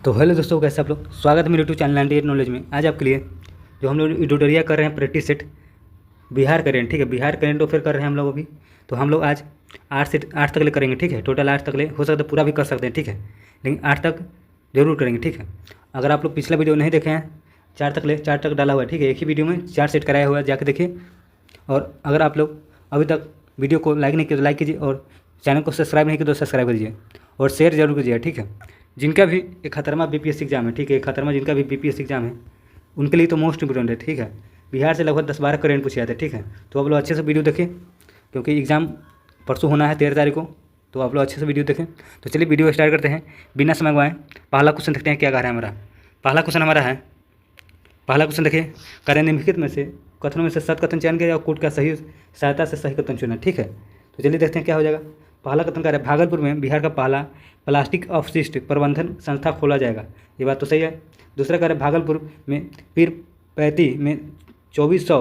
तो हेलो दोस्तों, कैसे आप लोग। स्वागत है मेरे यूट्यूब चैनल 98 नॉलेज में। आज आपके लिए जो हम लोग ट्यूटोरियल कर रहे हैं प्रैक्टिस सेट बिहार करेंट, ठीक है। बिहार करेंट अफेयर कर रहे हैं हम लोग अभी। तो हम लोग आज 8 से 8 तक ले करेंगे, ठीक है। टोटल 8 तक ले, हो सकता है पूरा भी कर सकते हैं, ठीक है, लेकिन 8 तक जरूर करेंगे, ठीक है। अगर आप लोग पिछला वीडियो नहीं देखे हैं, 4 तक डाला हुआ है, ठीक है। एक ही वीडियो में 4 सेट कराया हुआ है, जाके देखिए। और अगर आप लोग अभी तक वीडियो को लाइक नहीं किया तो लाइक कीजिए, और चैनल को सब्सक्राइब नहीं किया तो सब्सक्राइब कीजिए, और शेयर जरूर कीजिए, ठीक है। जिनका भी एक खतरमा बीपीएससी एग्जाम है, ठीक है, एक खतरमा जिनका भी बीपीएससी एग्जाम है, उनके लिए तो मोस्ट इंपोर्टेंट है, ठीक है। बिहार से लगभग 10-12 करेंट पूछे जाते हैं, ठीक है। तो आप लोग अच्छे से वीडियो देखें, क्योंकि एग्ज़ाम परसों होना है 13 तारीख को। तो आप लोग अच्छे से वीडियो देखें। तो चलिए वीडियो स्टार्ट करते हैं बिना समय गवाएं। पहला क्वेश्चन देखते हैं क्या कह रहा है हमारा। पहला क्वेश्चन देखिए, कार्य निम्नलिखित में से कथनों में से सत कथन चयन किया और कूट का सही सहायता से सही कथन चुना, ठीक है। तो चलिए देखते हैं क्या हो जाएगा। पहला कथन कह रहा है, भागलपुर में बिहार का पहला प्लास्टिक अपशिष्ट प्रबंधन संस्था खोला जाएगा। ये बात तो सही है। दूसरा कह रहा है, भागलपुर में पीरपैंती में 2400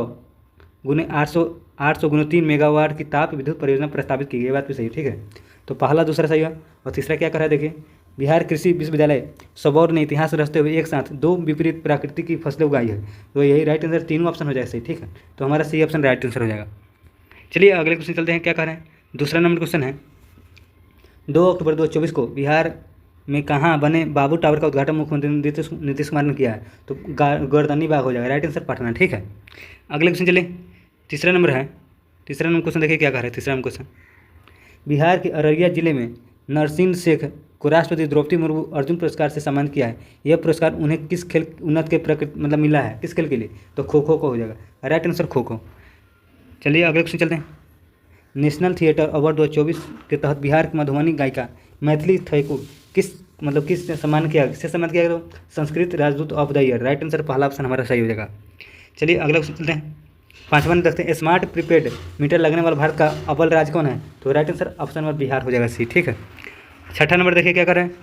गुने 800 गुने 3 मेगावाट की ताप विद्युत परियोजना प्रस्तावित की गई। ये बात भी सही है, ठीक है। तो पहला दूसरा सही है। और तीसरा क्या कर रहा है, देखिए, बिहार कृषि विश्वविद्यालय सबौर ने इतिहास रचते हुए एक साथ 2 विपरीत प्रकृति की फसलें उगाई है। तो यही राइट आंसर, तीनों ऑप्शन हो जाएगा सही, ठीक है। तो हमारा सी ऑप्शन राइट आंसर हो जाएगा। चलिए अगले क्वेश्चन चलते हैं। क्या कह रहे हैं, दूसरा नंबर क्वेश्चन है, 2 अक्टूबर 2024 को बिहार में कहाँ बने बाबू टावर का उद्घाटन मुख्यमंत्री नीतीश कुमार ने किया है। तो गर्दनी बाग हो जाएगा, राइट आंसर पटना, ठीक है। अगले क्वेश्चन चलिए, तीसरा नंबर क्वेश्चन देखिए क्या कह रहे हैं। तीसरा नंबर क्वेश्चन, बिहार के अररिया जिले में नरसिंह शेख को राष्ट्रपति द्रौपदी मुर्मू अर्जुन पुरस्कार से सम्मानित किया है। यह पुरस्कार उन्हें किस खेल उन्नत के प्रकृति मतलब मिला है, किस खेल के लिए। तो खो खो को हो जाएगा, राइट आंसर खो खो। चलिए अगले क्वेश्चन चलते हैं। नेशनल थिएटर अवार्ड 2024 के तहत बिहार की मधुबनी गायिका मैथिली ठाकुर किस सम्मान किया, किससे सम्मान किया गया। तो संस्कृत राजदूत of the year, right answer पहला ऑप्शन हमारा सही हो जाएगा। चलिए अगला क्वेश्चन चलते हैं। 5वां देखते हैं, स्मार्ट प्रीपेड मीटर लगने वाला भारत का अव्वल राज्य कौन है। तो right answer option number Bihar हो जाएगा सी, ठीक है। 6ठा नंबर देखिए क्या कर रहे हैं,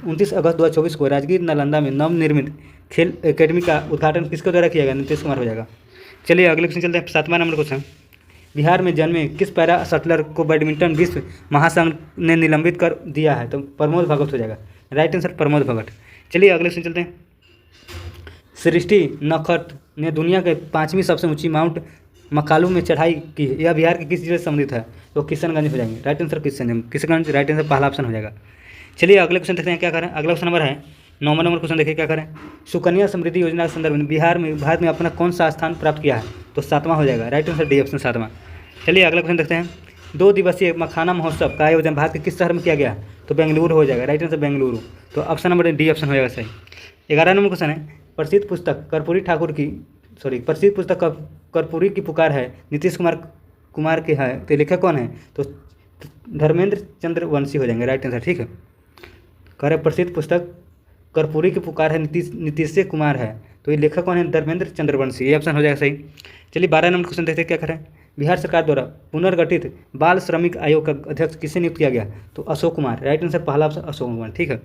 29 अगस्त 2024 को राजगीर नालंदा में नवनिर्मित खेल एकेडमी का उद्घाटन किसके द्वारा किया गया। नीतीश कुमार हो जाएगा। चलिए अगले क्वेश्चन चलते हैं। 7वां नंबर क्वेश्चन, बिहार में जन्मे किस पैरा शटलर को बैडमिंटन विश्व महासंघ ने निलंबित कर दिया है। तो प्रमोद भगत हो जाएगा, राइट आंसर प्रमोद भगत। चलिए अगले क्वेश्चन चलते हैं। सृष्टि नखट ने दुनिया के 5वीं सबसे ऊंची माउंट मकालू में चढ़ाई की है। यह बिहार के किस जिले से संबंधित है। तो किशनगंज हो जाएंगे, right answer Kishanganj, right answer पहला ऑप्शन हो जाएगा। चलिए अगले क्वेश्चन देखते हैं क्या करें। अगला क्वेश्चन नंबर है 9वां नंबर क्वेश्चन देखिए क्या करें, सुकन्या समृद्धि योजना के संदर्भ में भारत में अपना कौन सा स्थान प्राप्त किया है। तो 7वां हो जाएगा, राइट आंसर डी ऑप्शन 7वां। चलिए अगला क्वेश्चन देखते हैं। 2 दिवसीय मखाना महोत्सव का आयोजन भारत के किस शहर में किया गया। तो बेंगलुरु हो जाएगा, राइट आंसर बेंगलुरु। तो ऑप्शन नंबर डी ऑप्शन हो जाएगा सही। 11वां नंबर क्वेश्चन है, प्रसिद्ध पुस्तक कर्पूरी की पुकार है नीतीश कुमार के है, तो लेखक कौन है। तो धर्मेंद्र चंद्र वंशी हो जाएंगे, राइट आंसर, ठीक है। कह रहे प्रसिद्ध पुस्तक कर्पूरी की पुकार है नीतीश कुमार है, तो ये लेखक कौन है, धर्मेंद्र चंद्र वंशी, ये ऑप्शन हो जाएगा सही। चलिए 12 नंबर क्वेश्चन देखते हैं क्या करें। बिहार सरकार द्वारा पुनर्गठित बाल श्रमिक आयोग का अध्यक्ष किसे नियुक्त किया गया। तो अशोक कुमार, राइट आंसर पहला ऑप्शन अशोक कुमार, ठीक है।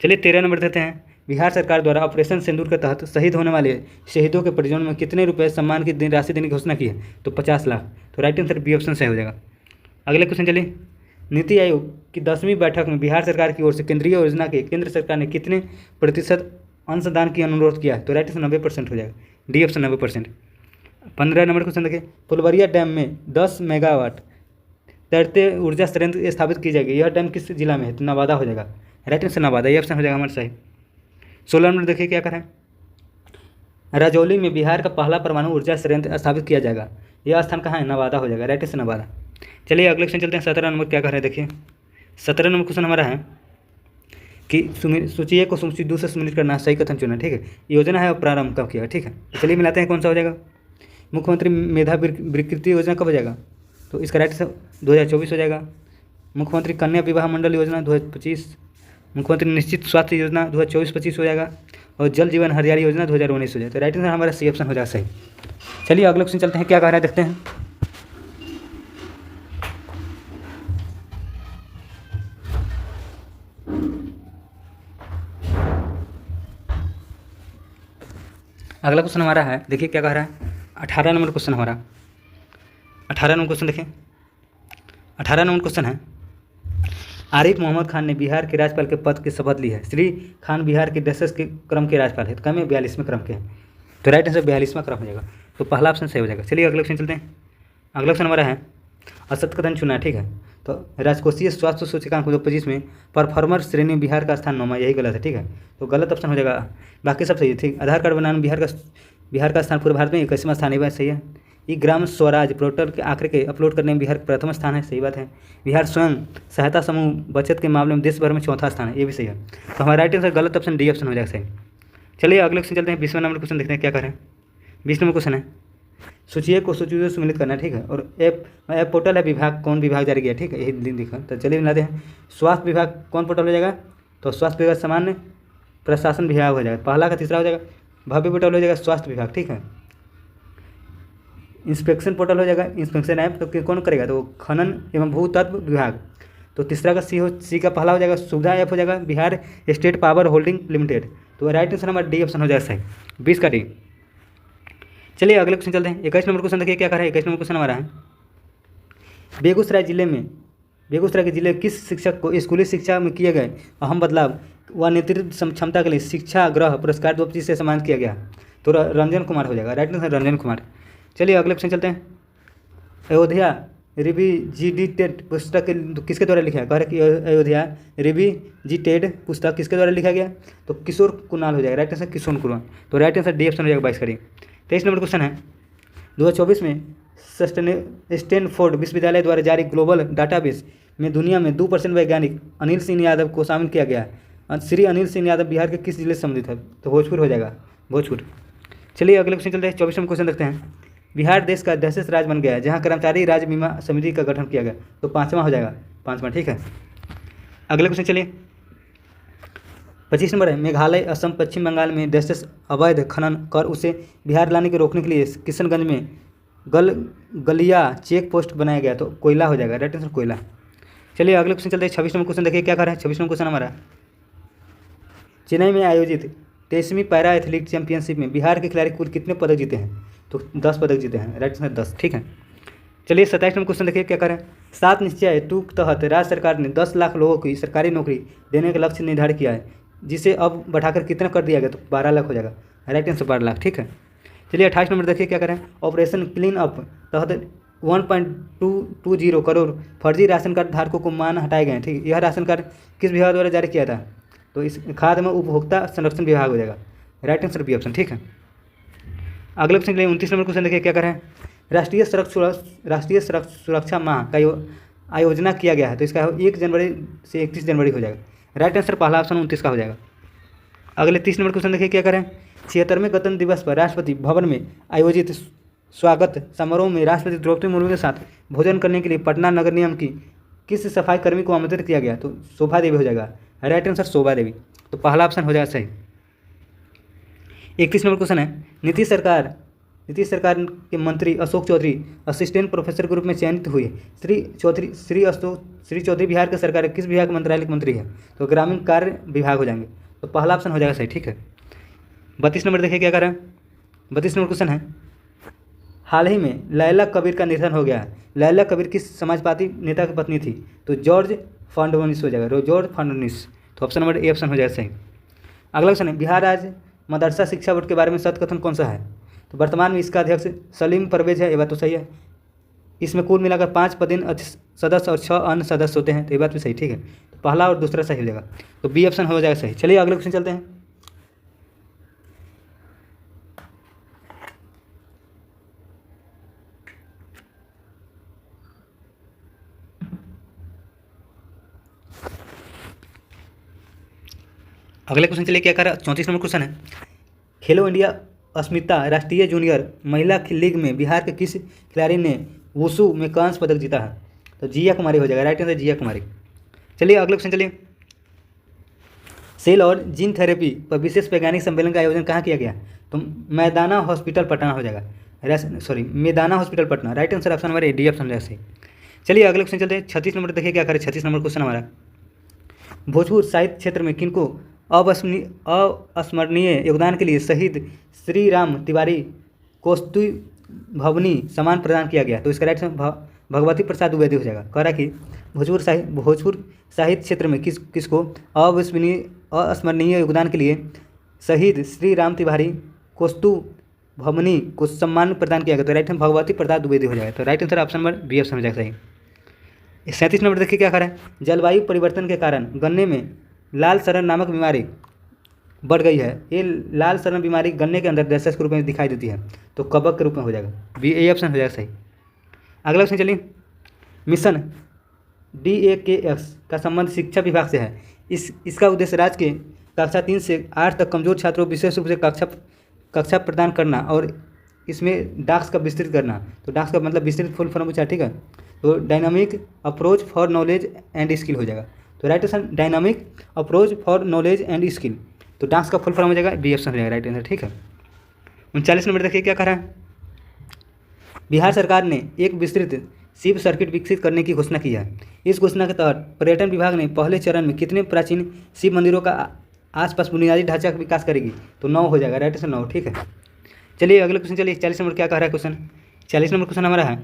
चलिए 13 नंबर देते हैं। बिहार सरकार द्वारा ऑपरेशन सिंदूर के तहत शहीद होने वाले शहीदों के परिजनों में कितने रुपए सम्मान की राशि देने की घोषणा की है। तो 50 लाख, तो राइट आंसर बी ऑप्शन सही हो जाएगा। अगले क्वेश्चन चलिए, नीति आयोग की 10वीं बैठक में बिहार सरकार की ओर से केंद्रीय योजना के केंद्र सरकार ने कितने प्रतिशत अंशदान की अनुरोध किया है। तो राइट आंसर 90% हो जाएगा, डी ऑप्शन 90%। 15 नंबर क्वेश्चन देखिए, फुलवरिया डैम में 10 मेगावाट तैरते ऊर्जा संयंत्र स्थापित की जाएगी। यह डैम किस जिला में है। तो नवादा हो जाएगा, राइट आंसर नवादा, ये ऑप्शन हो जाएगा हमारा सही। 16 नंबर देखिए क्या करें, राजौली में बिहार का पहला परमाणु ऊर्जा संयंत्र स्थापित किया जाएगा। यह स्थान कहाँ है, नवादा हो जाएगा, राइट आंसर नवादा। चलिए अगले क्वेश्चन चलते हैं। 17 नंबर क्या कह रहे हैं, देखिए 17 नंबर क्वेश्चन हमारा है कि सूची ए को सूची 2 से सम्मिलित करना, सही कथन चुना, ठीक है। योजना है और प्रारंभ कब किया, ठीक है। चलिए मिलाते हैं कौन सा हो जाएगा। मुख्यमंत्री मेधा विकृति योजना कब हो जाएगा। तो इसका राइट आंसर 2024 हो जाएगा। मुख्यमंत्री कन्या विवाह मंडल योजना 2025, मुख्यमंत्री निश्चित स्वास्थ्य योजना 2024-25 हो जाएगा, और जल जीवन हरियाली योजना 2019 हो जाएगा। तो राइट आंसर हमारा सी ऑप्शन हो जाएगा सही। चलिए अगले क्वेश्चन चलते हैं, क्या कह रहा है देखते हैं। अगला क्वेश्चन हमारा है, देखिए क्या कह रहा है। 18 नंबर क्वेश्चन हमारा, 18 नंबर क्वेश्चन देखिए। 18 नंबर क्वेश्चन है, आरिफ मोहम्मद खान ने बिहार के राज्यपाल के पद की शपथ ली है। श्री खान बिहार के 10 के क्रम के राज्यपाल है, तो कम है 42वें क्रम के हैं, तो राइट आंसर 42वां क्रम हो जाएगा। तो पहला ऑप्शन सही हो जाएगा। चलिए अगले ऑप्शन चलते हैं। अगला ऑप्शन हमारा है असत कथन चुना, ठीक है। तो राजकोषीय स्वास्थ्य सूचकांक 2025 में परफॉर्मर श्रेणी में बिहार का स्थान 9वां, यही गलत है, ठीक है। तो गलत ऑप्शन हो जाएगा, बाकी सब सही है, ठीक। आधार कार्ड बनाने में बिहार का स्थान पूरे भारत में 21वां स्थान, ये बात सही है। ई ग्राम स्वराज पोर्टल के आंकड़े के अपलोड करने में बिहार प्रथम स्थान है, सही बात है। बिहार स्वयं सहायता समूह बचत के मामले में देश भर में चौथा स्थान है, ये भी सही है। तो हमारा राइट आंसर गलत ऑप्शन डी ऑप्शन हो जाएगा सही। चलिए अगले क्वेश्चन चलते हैं। 20वें नंबर क्वेश्चन देखते हैं क्या करें। 20 नंबर क्वेश्चन है सूची को सूची से सम्मिलित करना, ठीक है। और ऐप पोर्टल है विभाग, कौन विभाग जारी किया, ठीक है, यही लिंक दिखा। तो चलिए मिलाते हैं। स्वास्थ्य विभाग कौन पोर्टल हो जाएगा, तो स्वास्थ्य विभाग सामान्य प्रशासन विभाग हो जाएगा, पहला का तीसरा हो जाएगा। भव्य पोर्टल हो जाएगा स्वास्थ्य विभाग, ठीक है। इंस्पेक्शन पोर्टल हो जाएगा इंस्पेक्शन ऐप, तो कौन करेगा, तो खनन एवं भूतत्व विभाग। तो तीसरा का सी का पहला हो जाएगा सुविधा ऐप हो जाएगा Bihar state power holding limited. तो राइट आंसर हमारा डी ऑप्शन हो जाएगा सही, 20 का डी। चलिए अगले क्वेश्चन चलते हैं। 21 नंबर क्वेश्चन देखिए क्या कर रहा है। 21 नंबर क्वेश्चन हमारा है बेगूसराय के जिले किस शिक्षक को स्कूली शिक्षा में किए गए अहम बदलाव व नेतृत्व क्षमता के लिए शिक्षा ग्रह पुरस्कार 2025 से सम्मानित किया गया। तो रंजन कुमार हो जाएगा, राइट आंसर रंजन कुमार। चलिए अगले क्वेश्चन चलते हैं। अयोध्या रिविजिटेड पुस्तक किसके द्वारा लिखा है, कह रहे कि अयोध्या रिविजिटेड पुस्तक किसके द्वारा लिखा गया, तो किशोर कुणाल हो जाएगा, राइट आंसर किशोर कुणाल। तो राइट आंसर डी ऑप्शन हो जाएगा 22 का डी। 23 नंबर क्वेश्चन है 2024 में स्टैनफोर्ड विश्वविद्यालय द्वारा जारी ग्लोबल डाटाबेस में दुनिया में 2% वैज्ञानिक अनिल सिंह यादव को शामिल किया गया। श्री अनिल सिंह यादव बिहार के किस जिले से संबंधित है, तो भोजपुर हो जाएगा, भोजपुर। चलिए अगले क्वेश्चन चलते हैं। 24 नंबर क्वेश्चन देखते हैं। बिहार देश का 10th राज्य बन गया है जहां कर्मचारी राज्य बीमा समिति का गठन किया गया, तो 5वां हो जाएगा, 5वां, ठीक है। अगले क्वेश्चन चलिए। 25 नंबर है मेघालय असम पश्चिम बंगाल में दहशत अवैध खनन कर उसे बिहार लाने के रोकने के लिए किशनगंज में गलिया चेक पोस्ट बनाया गया, तो कोयला हो जाएगा, राइट आंसर कोयला। चलिए अगले क्वेश्चन चलते हैं। 26 नंबर क्वेश्चन देखिए क्या कर रहा है। 26 नंबर क्वेश्चन हमारा चेन्नई में आयोजित 23वीं पैरा एथलीट चैंपियनशिप में बिहार के खिलाड़ी कुल कितने पदक जीते हैं, तो 10 पदक जीते हैं, राइट आंसर 10, ठीक है। चलिए 27 नंबर क्वेश्चन देखिए क्या करें। 7 निश्चय 2 के तहत राज्य सरकार ने 10 लाख लोगों की सरकारी नौकरी देने का लक्ष्य निर्धारित किया है, जिसे अब बढ़ाकर कितना कर दिया गया, तो 12 लाख हो जाएगा, राइट आंसर 12 लाख, ठीक है। चलिए 28 नंबर देखिए क्या करें। ऑपरेशन क्लीन अप तहत 1.220 करोड़ फर्जी राशन कार्ड धारकों को मान हटाए गए हैं, ठीक है। यह राशन कार्ड किस विभाग द्वारा जारी किया था, तो इस खाद्य में उपभोक्ता संरक्षण विभाग हो जाएगा, राइट आंसर बी ऑप्शन, ठीक है। अगले ऑप्शन के लिए 29 नंबर क्वेश्चन देखिए क्या करें। राष्ट्रीय सड़क सुरक्षा माह का आयोजना किया गया है, तो इसका 1 जनवरी से 31 जनवरी हो जाएगा, राइट आंसर पहला ऑप्शन 29 का हो जाएगा। अगले 30 नंबर क्वेश्चन देखिए क्या करें। 76वें गणतंत्र दिवस पर राष्ट्रपति भवन में आयोजित स्वागत समारोह में राष्ट्रपति द्रौपदी मुर्मू के साथ भोजन करने के लिए पटना नगर निगम की किस सफाई कर्मी को आमंत्रित किया गया, तो शोभा देवी हो जाएगा, राइट आंसर शोभा देवी। तो पहला ऑप्शन हो जाएगा सही। 31 नंबर क्वेश्चन है नीतीश सरकार के मंत्री अशोक चौधरी असिस्टेंट प्रोफेसर के रूप में चयनित हुए। श्री चौधरी बिहार के सरकार किस विभाग के मंत्रालय के मंत्री है, तो ग्रामीण कार्य विभाग हो जाएंगे, तो पहला ऑप्शन हो जाएगा सही, ठीक है। 32 नंबर देखिए क्या करें। 32 नंबर क्वेश्चन है हाल ही में लैला कबीर का निधन हो गया है। लैला कबीर किस समाजवादी नेता की पत्नी थी, तो जॉर्ज फर्नांडिस हो जाएगा, जॉर्ज फर्नांडिस। तो ऑप्शन नंबर ए ऑप्शन हो जाएगा सही। अगला क्वेश्चन है बिहार राज्य मदरसा शिक्षा बोर्ड के बारे में सत्य कथन कौन सा है, तो वर्तमान में इसका अध्यक्ष सलीम परवेज है, ये बात तो सही है। इसमें कुल मिलाकर 5 पदेन सदस्य और 6 अन्य सदस्य होते हैं, तो ये बात भी सही, ठीक है। तो पहला और दूसरा सही हो जाएगा, तो बी ऑप्शन हो जाएगा सही। चलिए अगले क्वेश्चन चलते हैं। अगले क्वेश्चन चलिए क्या कर रहा है। 34 नंबर क्वेश्चन है खेलो इंडिया अस्मिता राष्ट्रीय जूनियर महिला लीग में बिहार के किस खिलाड़ी ने वुशु में कांस्य पदक जीता है, तो जिया कुमारी हो जाएगा, राइट आंसर जिया कुमारी। चलिए अगले क्वेश्चन चलिए। सेल और जीन थेरेपी पर विशेष वैज्ञानिक सम्मेलन का आयोजन कहाँ किया गया, तो मैदाना हॉस्पिटल पटना हो जाएगा, मैदाना hospital Patna, right answer option हमारे डी ऑप्शन जैसे। चलिए अगले क्वेश्चन चलते हैं। 36 नंबर देखिए क्या करें। 36 नंबर क्वेश्चन हमारा भोजपुर साहित्य क्षेत्र में किनको अविस्मरणीय योगदान के लिए शहीद श्री राम तिवारी कौस्तुभ भवनी सम्मान प्रदान किया गया, तो इसका राइट भगवती प्रसाद द्विवेदी हो जाएगा। कह रहा है कि भोजपुर साहित्य क्षेत्र में किसको अविस्मरणीय योगदान के लिए शहीद श्री राम तिवारी कोस्तु भवनी को सम्मान प्रदान किया गया। तो राइट आंसर भगवती प्रसाद द्विवेदी हो जाएगा। तो right answer option number B option हो जाएगा सही। 37 नंबर देखिए क्या कह रहा है, जलवायु परिवर्तन के कारण गन्ने में लाल सड़न नामक बीमारी बढ़ गई है। ये लाल सड़न बीमारी गन्ने के अंदर रैशेस के रूप में दिखाई देती है, तो कवक के रूप में हो जाएगा। बी ए ऑप्शन हो जाएगा सही। अगला क्वेश्चन चलिए, मिशन DAKX का संबंध शिक्षा विभाग से है। इसका उद्देश्य राज्य के कक्षा 3 से 8 तक कमजोर छात्रों को विशेष रूप से कक्षा प्रदान करना और इसमें डाक्स का विस्तृत करना। तो डाक्स का मतलब विस्तृत फुल फॉर्म पूछा, ठीक है। तो dynamic approach for knowledge and skill हो जाएगा। तो right answer dynamic approach for knowledge and skill, तो डाक्स का फुल फॉर्म हो जाएगा, बी ऑप्शन हो जाएगा राइट आंसर, ठीक है। 39 नंबर देखिए क्या कह रहा है, बिहार सरकार ने एक विस्तृत शिव सर्किट विकसित करने की घोषणा की है। इस घोषणा के तहत पर्यटन विभाग ने पहले चरण में कितने प्राचीन शिव मंदिरों का आसपास बुनियादी ढांचा का विकास करेगी। तो 9 हो जाएगा, राइट आंसर 9, ठीक है। चलिए अगले क्वेश्चन चलिए, 40 नंबर क्या कह रहा है क्वेश्चन। 40 नंबर क्वेश्चन हमारा है,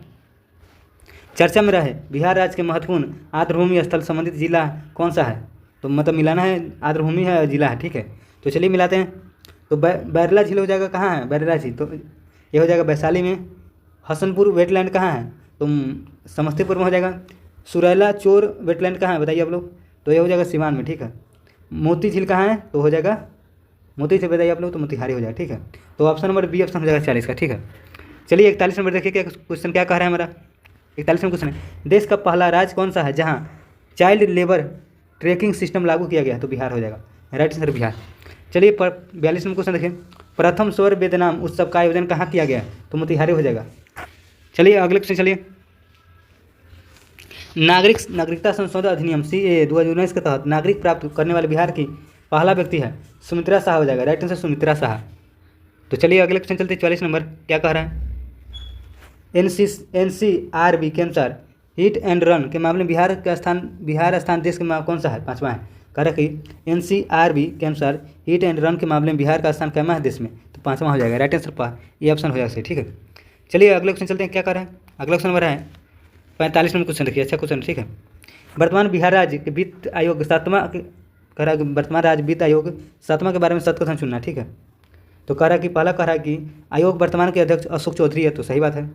चर्चा में रहे बिहार राज्य के महत्वपूर्ण आर्द्रभूमि स्थल संबंधित जिला कौन सा है। तो मतलब मिलाना है, आर्द्रभूमि है जिला है, ठीक है। तो चलिए मिलाते हैं। तो बैरला झील हो जाएगा, कहाँ है बैरला झील, तो ये हो जाएगा वैशाली में। हसनपुर वेटलैंड कहाँ है, तो समस्तीपुर में हो जाएगा। सुरैला चोर वेटलैंड कहाँ है बताइए आप लोग, तो ये हो जाएगा सिवान में, ठीक है। मोती झील कहाँ है, तो हो जाएगा मोती झील बताइए आप लोग, तो मोतिहारी हो जाएगा, ठीक है। तो ऑप्शन नंबर बी ऑप्शन हो जाएगा 40 का, ठीक है। चलिए 41 नंबर देखिए क्या क्वेश्चन क्या कह रहा है हमारा। 41 नंबर क्वेश्चन है, देश का पहला राज्य कौन सा है जहाँ चाइल्ड लेबर ट्रैकिंग सिस्टम लागू किया गया। तो बिहार हो जाएगा, राइट आंसर बिहार। चलिए 42 नंबर क्वेश्चन देखिए, प्रथम स्वर वेदनाम उत्सव का आयोजन कहाँ किया गया। तो मोतिहारी हो जाएगा। चलिए अगले क्वेश्चन चलिए, नागरिकता संशोधन अधिनियम CAA 2019 के तहत नागरिक प्राप्त करने वाले बिहार की पहला व्यक्ति है सुमित्रा शाह हो जाएगा, राइट आंसर सुमित्रा शाह। तो चलिए अगले क्वेश्चन चलते 44 नंबर क्या कह रहा है, NCRB के अनुसार हिट एंड रन के मामले में बिहार स्थान देश के कौन सा है, 5वां है। कह रहा है कि NCRB के अनुसार हिट एंड रन के मामले में बिहार का स्थान कैमा है देश में, तो 5वां हो जाएगा, राइट आंसर ये ऑप्शन हो जाएगा, ठीक है। चलिए अगले क्वेश्चन चलते हैं क्या कर रहा है। अगला क्वेश्चन नंबर है 45 नंबर क्वेश्चन देखिए, अच्छा क्वेश्चन, ठीक है। वर्तमान बिहार राज्य के वित्त आयोग 7वां कह रहा है, वर्तमान राज्य वित्त आयोग 7वां के बारे में सत्य कथन चुनना, ठीक है। तो कह रहा है कि पहला कह रहा है कि आयोग वर्तमान के अध्यक्ष अशोक चौधरी है, तो सही बात है।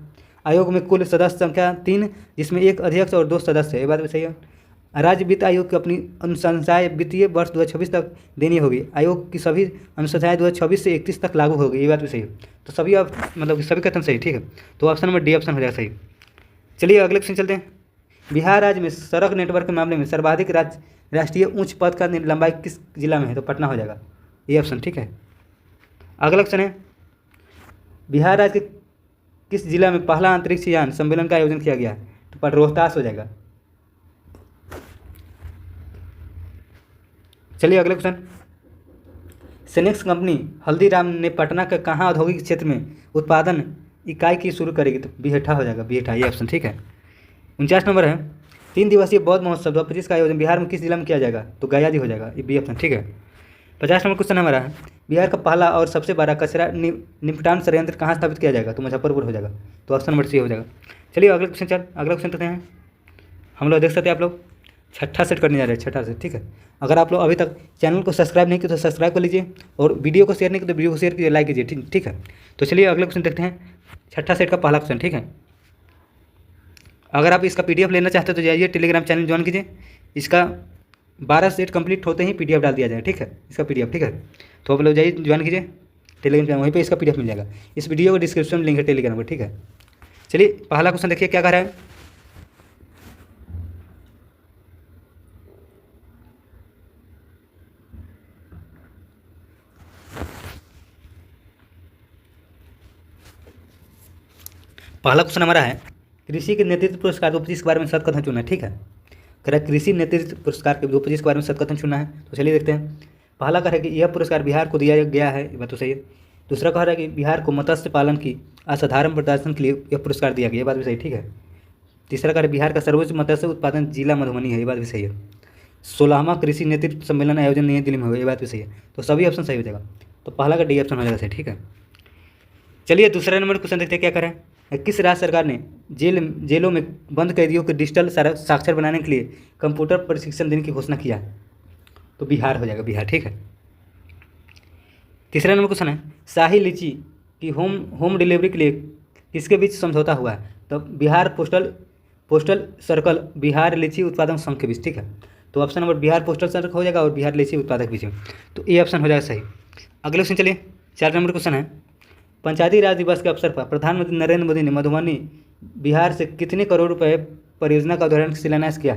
आयोग में कुल सदस्य संख्या 3, जिसमें 1 अध्यक्ष और 2 सदस्य है, ये बात भी सही है। राज्य वित्त आयोग की अपनी अनुशंसाएँ वित्तीय वर्ष 2026 तक देनी होगी। आयोग की सभी अनुशंसाएँ 2026 से 31 तक लागू होगी, ये बात भी सही है। तो सभी मतलब सभी कथन सही, ठीक है। तो ऑप्शन नंबर डी ऑप्शन हो जाएगा सही। चलिए अगले क्वेश्चन चलते हैं, बिहार राज्य में सड़क नेटवर्क के मामले में सर्वाधिक राष्ट्रीय उच्च पथ का लंबाई किस जिला में है। तो पटना हो जाएगा, ये ऑप्शन, ठीक है। अगला क्वेश्चन है, बिहार राज्य के किस जिला में पहला अंतरिक्ष यान सम्मेलन का आयोजन किया गया है। तो रोहतास हो जाएगा। चलिए अगले क्वेश्चन, सेनेक्स कंपनी हल्दीराम ने पटना के कहाँ औद्योगिक क्षेत्र में उत्पादन इकाई की शुरू करेगी। तो बिहटा हो जाएगा, बिहटा, ये ऑप्शन, ठीक है। 49 नंबर है, 3 दिवसीय बौद्ध महोत्सव 2025 का आयोजन बिहार में किस जिला में किया जाएगा। तो गया जी हो जाएगा, ये बी ऑप्शन, ठीक है। 50 नंबर क्वेश्चन हमारा है, बिहार का पहला और सबसे बड़ा कचरा निपटान संयंत्र कहाँ स्थापित किया जाएगा। तो मुजफ्फरपुर हो जाएगा, तो ऑप्शन नंबर सी हो जाएगा। चलिए अगले क्वेश्चन अगला क्वेश्चन करते हैं। हम लोग देख सकते हैं आप लोग छठा सेट करने जा रहे हैं, छठा सेट, ठीक है। अगर आप लोग अभी तक चैनल को सब्सक्राइब नहीं किए तो सब्सक्राइब कर लीजिए, और वीडियो को शेयर नहीं किए तो वीडियो को शेयर कीजिए, लाइक कीजिए, ठीक है। तो चलिए अगले क्वेश्चन देखते हैं, छठा सेट का पहला क्वेश्चन, ठीक है। अगर आप इसका PDF लेना चाहते हो तो जाइए टेलीग्राम चैनल ज्वाइन कीजिए। इसका 12 सेट कंप्लीट होते ही PDF डाल दिया जाएगा, ठीक है, इसका PDF, ठीक है। तो आप लोग जाइए ज्वाइन कीजिए टेलीग्राम चैनल, वहीं पे इसका PDF मिल जाएगा। इस वीडियो को डिस्क्रिप्शन में लिंक है टेलीग्राम पर, ठीक है। चलिए पहला क्वेश्चन देखिए क्या कह रहा है, पहला क्वेश्चन हमारा है, कृषि के नेतृत्व पुरस्कार 2025 के बारे में सत्य कथन चुनना है, ठीक है। कह रहा है कृषि नेतृत्व पुरस्कार के 2025 के बारे में सत्य कथन चुनना है। तो चलिए देखते हैं। पहला कह रहा है कि यह पुरस्कार बिहार को दिया गया है, ये बात तो सही है। दूसरा कह रहा है कि बिहार को मत्स्य पालन की असाधारण प्रदर्शन के लिए यह पुरस्कार दिया गया, ये बात भी सही, ठीक है। तीसरा कह रहा है बिहार का सर्वोच्च मत्स्य उत्पादन जिला मधुबनी है, ये बात भी सही है। 16वां कृषि नेतृत्व सम्मेलन आयोजन नई दिल्ली में हुआ, ये बात भी सही है। तो सभी ऑप्शन सही हो जाएगा, तो पहला का डी ऑप्शन हो जाएगा सही, ठीक है। चलिए दूसरा नंबर क्वेश्चन देखते हैं क्या करें। किस राज्य सरकार ने जेलों में बंद कैदियों को डिजिटल साक्षर बनाने के लिए कंप्यूटर प्रशिक्षण देने की घोषणा किया? तो बिहार हो जाएगा, बिहार। ठीक है। तीसरा नंबर क्वेश्चन है, शाही लीची की होम डिलीवरी के लिए किसके बीच समझौता हुआ है? तो बिहार पोस्टल सर्कल बिहार लीची उत्पादक संघ के बीच। ठीक है। तो option number Bihar postal circle हो जाएगा और बिहार लीची उत्पादक बीच में। तो ये ऑप्शन हो जाएगा सही। अगले क्वेश्चन चलिए, 4 नंबर क्वेश्चन है, पंचायती राज दिवस के अवसर पर प्रधानमंत्री नरेंद्र मोदी ने मधुबनी बिहार से कितने करोड़ रुपए परियोजना का उदाहरण शिलान्यास किया?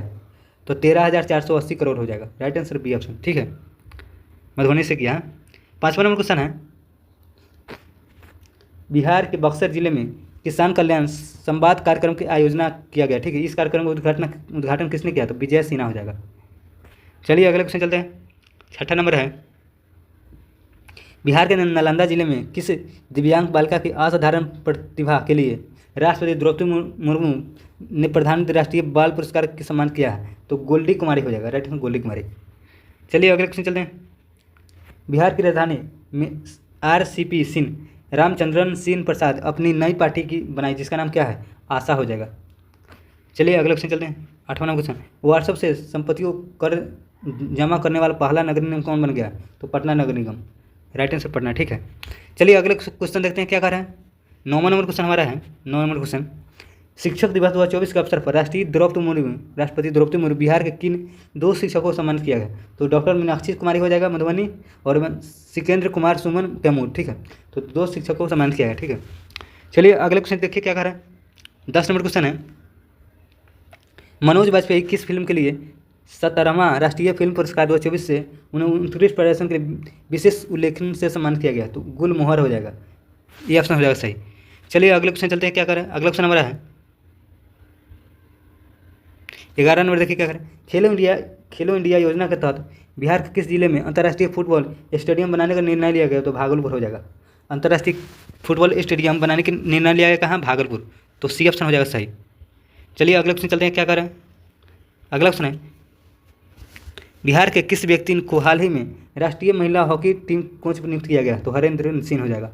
तो 13,480 करोड़ हो जाएगा। Right answer B option. ठीक है, मधुबनी से किया। 5वां नंबर क्वेश्चन है, बिहार के बक्सर जिले में किसान कल्याण संवाद कार्यक्रम की आयोजना किया गया। ठीक है। इस कार्यक्रम का उद्घाटन किसने किया? तो विजय सिन्हा हो जाएगा। चलिए अगले क्वेश्चन चलते हैं। 6ठा नंबर है, बिहार के नालंदा जिले में किस दिव्यांग बालिका की असाधारण प्रतिभा के लिए राष्ट्रपति द्रौपदी मुर्मू ने प्रधानमंत्री राष्ट्रीय बाल पुरस्कार के सम्मान किया है? तो गोल्डी कुमारी हो जाएगा। राइट, गोल्डी कुमारी। चलिए अगले क्वेश्चन चलते हैं। बिहार की राजधानी में RCP सिंह रामचंद्रन सिंह प्रसाद अपनी नई पार्टी की बनाई, जिसका नाम क्या है? आशा हो जाएगा। चलिए अगले क्वेश्चन चलते हैं। 8वां नंबर क्वेश्चन, व्हाट्सएप से संपत्तियों कर जमा करने वाला पहला नगर निगम कौन बन गया? तो पटना नगर निगम। Right answer Patna. ठीक है। चलिए अगले क्वेश्चन देखते हैं क्या कर रहा है। 9वां नंबर क्वेश्चन हमारा है। 9वां नंबर क्वेश्चन, शिक्षक दिवस 2024 के अवसर पर राष्ट्रपति द्रौपदी मुर्मू बिहार के किन 2 शिक्षकों को सम्मानित किया गया? तो डॉक्टर मीनाक्षी कुमारी हो जाएगा मधुबनी और सिकेंद्र कुमार सुमन कैमूर। ठीक है। तो 2 शिक्षकों को सम्मानित किया गया। ठीक है। चलिए अगले क्वेश्चन देखिए क्या कर रहा है। 10 नंबर क्वेश्चन है, मनोज बाजपेयी किस फिल्म के लिए 17वां राष्ट्रीय फिल्म पुरस्कार 2024 से उन्हें उत्कृष्ट प्रदर्शन के लिए विशेष उल्लेखन से सम्मानित किया गया? तो गुलमोहर हो जाएगा। ये ऑप्शन हो जाएगा सही। चलिए अगले क्वेश्चन चलते हैं क्या करें। अगला क्वेश्चन हमारा है 11 नंबर। देखिए क्या करें, खेलो इंडिया योजना के तहत बिहार के किस जिले में अंतर्राष्ट्रीय फुटबॉल स्टेडियम बनाने का निर्णय लिया गया? तो भागलपुर हो जाएगा। अंतर्राष्ट्रीय फुटबॉल स्टेडियम बनाने के निर्णय लिया गया कहाँ? भागलपुर। तो सी ऑप्शन हो जाएगा सही। चलिए अगले क्वेश्चन चलते हैं क्या करें। अगला क्वेश्चन है, बिहार के किस व्यक्ति को हाल ही में राष्ट्रीय महिला हॉकी टीम कोच पर नियुक्त किया गया? तो हरेंद्र सिंह हो जाएगा।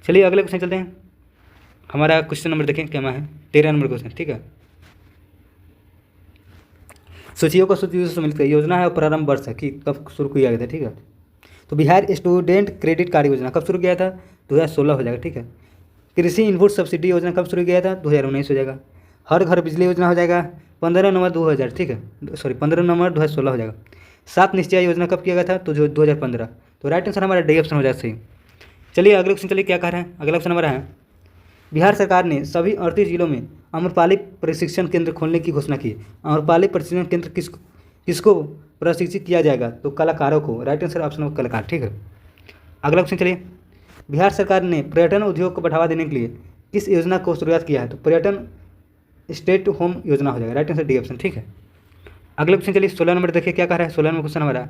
चलिए अगले क्वेश्चन चलते हैं। हमारा क्वेश्चन नंबर देखें क्या है, 13 नंबर क्वेश्चन। ठीक है। सूचियों को सूची से सम्मिलित योजना है और प्रारंभ वर्ष है कि कब शुरू किया गया था। ठीक है। तो बिहार स्टूडेंट क्रेडिट कार्ड योजना कब शुरू किया था? 2016 हो जाएगा। ठीक है। कृषि इनपुट सब्सिडी योजना कब शुरू किया था? 2019 हो जाएगा। हर घर बिजली योजना हो जाएगा 15 नवंबर 2000। ठीक है, सॉरी 15 नवंबर 2016 हो जाएगा। 7 निश्चय योजना कब किया गया था? तो 2015। तो राइट आंसर हमारा डी ऑप्शन हो जाएगा सही। चलिए अगले क्वेश्चन चलिए क्या कह रहे हैं। अगला क्वेश्चन हमारा है, बिहार सरकार ने सभी 38 जिलों में आम्रपाली प्रशिक्षण केंद्र खोलने की घोषणा की। आम्रपाली प्रशिक्षण केंद्र किसको प्रशिक्षित किया जाएगा? तो कलाकारों को। राइट आंसर ऑप्शन ऑफ कलाकार। ठीक है। अगला क्वेश्चन चलिए, बिहार सरकार ने पर्यटन उद्योग को बढ़ावा देने के लिए किस योजना को शुरुआत किया है? तो पर्यटन स्टेट होम योजना हो जाएगा। Right answer D option. ठीक है। अगले क्वेश्चन चलिए 16 नंबर देखिए क्या कह रहा है। 16 नंबर क्वेश्चन हमारा,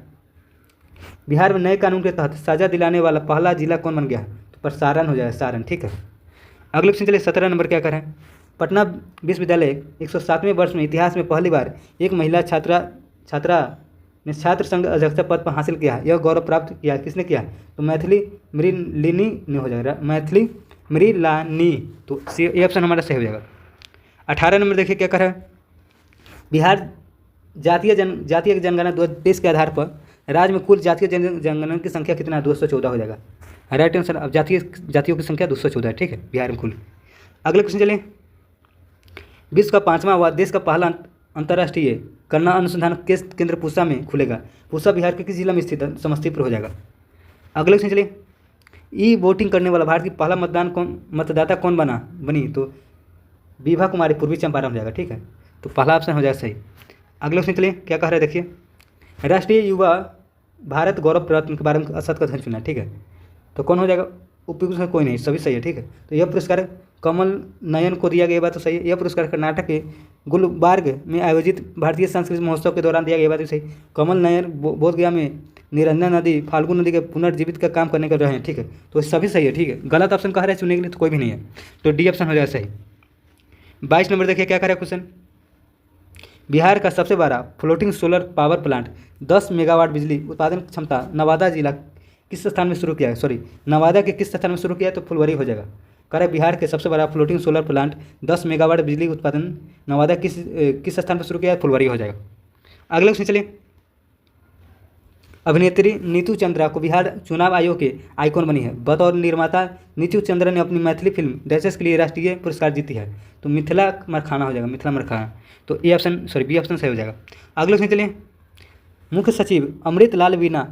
बिहार में नए कानून के तहत सजा दिलाने वाला पहला जिला कौन बन गया है? तो सारण हो जाएगा, सारण। ठीक है। अगले क्वेश्चन चलिए 17 नंबर क्या कर रहे हैं, पटना विश्वविद्यालय 107वें वर्ष में इतिहास में पहली बार एक महिला छात्रा ने छात्र संघ अध्यक्ष पद पर हासिल किया है। यह गौरव प्राप्त किया किसने किया? तो मैथिली मृलिनी ने हो जाएगा, मैथिली मृलानी। तो ये ऑप्शन हमारा सही हो जाएगा। 18 नंबर देखिए क्या कर रहा है, बिहार जातीय जनगणना 2023 के आधार पर राज्य में कुल जातीय जनगणना की संख्या कितना है? 214 हो जाएगा। Right answer. अब जातियों की संख्या 214 है। ठीक है, बिहार में कुल। अगले क्वेश्चन चलिए, विश्व का 5वां व देश का पहला अंतर्राष्ट्रीय कन्या अनुसंधान केंद्र पूसा में खुलेगा। पूसा बिहार के किस जिला में स्थित है? समस्तीपुर हो जाएगा। अगले क्वेश्चन चलिए, ई वोटिंग करने वाला भारत की पहला मतदाता कौन बनी? तो विभा कुमारी, पूर्वी चंपारण हो जाएगा। ठीक है, तो पहला ऑप्शन हो जाएगा सही। अगले क्वेश्चन चलिए क्या कह रहे हैं, देखिए, राष्ट्रीय युवा भारत गौरव रत्न के बारे में असद का चुना। ठीक है, तो कौन हो जाएगा? उपयुक्त कोई नहीं, सभी सही है। ठीक है, तो यह पुरस्कार कमल नयन को दिया गया, बात तो सही है। यह पुरस्कार कर्नाटक के गुलबर्ग में आयोजित भारतीय सांस्कृतिक महोत्सव के दौरान दिया गया, बात तो सही। कमल नयन बोधगया में निरंजन नदी फाल्गुन नदी के पुनर्जीवित का काम करने कर रहे हैं। ठीक है, तो सभी सही है। ठीक है, गलत ऑप्शन कह रहे हैं चुनने के लिए तो कोई भी नहीं है, तो डी ऑप्शन हो जाएगा सही। 22 नंबर देखिए क्या कह रहा है क्वेश्चन, बिहार का सबसे बड़ा floating solar power plant 10 megawatt बिजली उत्पादन क्षमता नवादा जिला किस स्थान में शुरू किया है? नवादा के किस स्थान में शुरू किया है? तो फुलवारी हो जाएगा। कह रहा है बिहार के सबसे बड़ा फ्लोटिंग सोलर प्लांट 10 मेगावाट बिजली उत्पादन नवादा किस स्थान पर शुरू किया है? फुलवारी हो जाएगा। अगले क्वेश्चन चलिए। अभिनेत्री नीतू चंद्रा को बिहार चुनाव आयोग के आइकॉन बनी है। बतौर निर्माता नीतू चंद्रा ने अपनी मैथिली फिल्म डैशेस के लिए राष्ट्रीय पुरस्कार जीती है। तो मिथिला मरखाना हो जाएगा, मिथिला मरखाना। तो बी ऑप्शन सही हो जाएगा। अगले क्वेश्चन चलिए। मुख्य सचिव अमृत लाल वीणा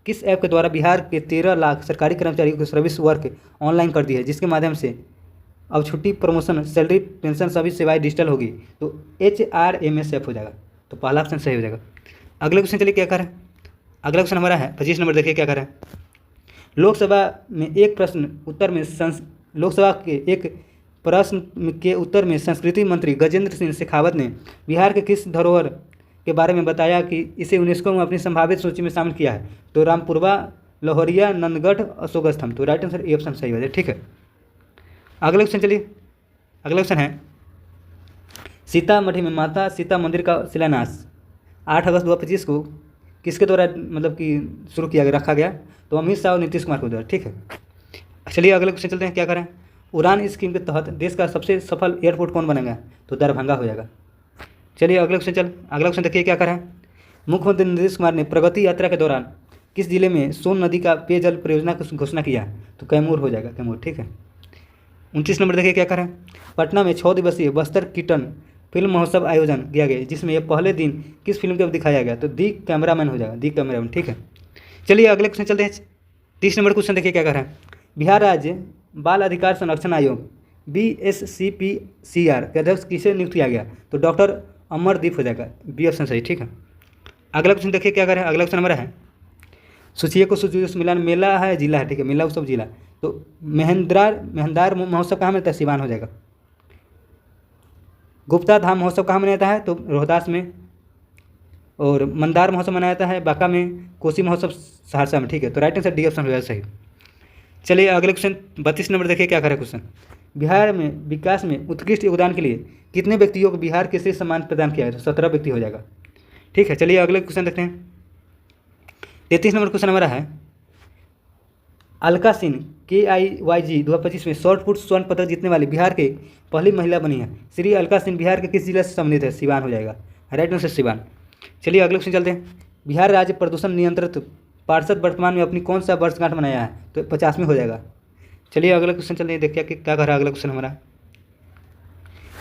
किस ऐप के द्वारा बिहार के 13 लाख सरकारी कर्मचारियों को सर्विस वर्क ऑनलाइन कर दी है, जिसके माध्यम से अब छुट्टी, प्रमोशन, सैलरी, पेंशन सभी सेवाएं डिजिटल होगी? तो HRMS हो जाएगा। तो पहला ऑप्शन सही हो जाएगा। अगले क्वेश्चन चलिए क्या कर रहा है। अगला क्वेश्चन हमारा है 25 नंबर, देखिए क्या कर रहा है। लोकसभा के एक प्रश्न के उत्तर में संस्कृति मंत्री गजेंद्र सिंह शेखावत ने बिहार के किस धरोहर के बारे में बताया कि इसे यूनेस्को में अपनी संभावित सूची में शामिल किया है? तो रामपुरवा, लोहरिया, नंदगढ़, अशोक स्तंभ। तो राइट आंसर ए ऑप्शन सही हो जाए, ठीक है। अगले क्वेश्चन चलिए। अगला क्वेश्चन है सीतामढ़ी में माता सीता मंदिर का शिलान्यास 8 अगस्त 2025 को किसके द्वारा मतलब कि शुरू किया गया, रखा गया? तो अमित शाह और नीतीश कुमार के द्वारा, ठीक है। चलिए अगले क्वेश्चन चलते हैं, क्या करें। उड़ान स्कीम के तहत देश का सबसे सफल एयरपोर्ट कौन बनेगा? तो दरभंगा हो जाएगा। चलिए अगले क्वेश्चन देखिए क्या करें। मुख्यमंत्री नीतीश कुमार ने प्रगति यात्रा के दौरान किस जिले में सोन नदी का पेयजल परियोजना की घोषणा किया? तो कैमूर हो जाएगा, कैमूर, ठीक है। 29 नंबर देखिए क्या करें। पटना में 6 दिवसीय बस्तर कीर्तन फिल्म महोत्सव आयोजन किया गया, जिसमें यह पहले दिन किस फिल्म को दिखाया गया? तो दी कैमरामैन हो जाएगा, दी कैमरामैन, ठीक है। चलिए अगले क्वेश्चन चलते हैं। 30 नंबर क्वेश्चन देखिए क्या कर रहे हैं। बिहार राज्य बाल अधिकार संरक्षण आयोग BSCPCR के अध्यक्ष किसे नियुक्त किया गया? तो डॉक्टर अमरदीप हो जाएगा, बी ऑप्शन सही, ठीक है। अगला क्वेश्चन देखिए क्या कर रहे हैं। अगला क्वेश्चन हमारा है सूचिए को सूची मिलान मेला है, जिला है, ठीक है, मेला उत्सव जिला। तो मेहंदार महोत्सव कहाँ मिलता है? सिवान हो जाएगा। गुप्ता धाम महोत्सव कहाँ मनाया जाता है? तो रोहतास में। और मंदार महोत्सव मनाया जाता है बांका में। कोसी महोत्सव सहरसा में, ठीक है। तो राइट आंसर डी ऑप्शन हो जाएगा सही। चलिए अगले क्वेश्चन 32 नंबर देखिए क्या करें क्वेश्चन। बिहार में विकास में उत्कृष्ट योगदान के लिए कितने व्यक्तियों को बिहार केसरी सम्मान प्रदान किया है? तो 17 व्यक्ति हो जाएगा, ठीक है। चलिए अगले क्वेश्चन देखते हैं। 33 नंबर क्वेश्चन हमारा है अलका सिंह KIYG 2025 में शॉर्ट पुट स्वर्ण पदक जीतने वाली बिहार के पहली महिला बनी है। श्री अलका सिंह बिहार के किस जिले से संबंधित है? सिवान हो जाएगा, राइट आंसर सिवान। चलिए अगले क्वेश्चन चलते हैं। बिहार राज्य प्रदूषण नियंत्रित पार्षद वर्तमान में अपनी कौन सा वर्षगांठ मनाया है? तो 50 में हो जाएगा। चलिए अगला क्वेश्चन चलते हैं, देखिए कि क्या कर रहा है अगला क्वेश्चन हमारा।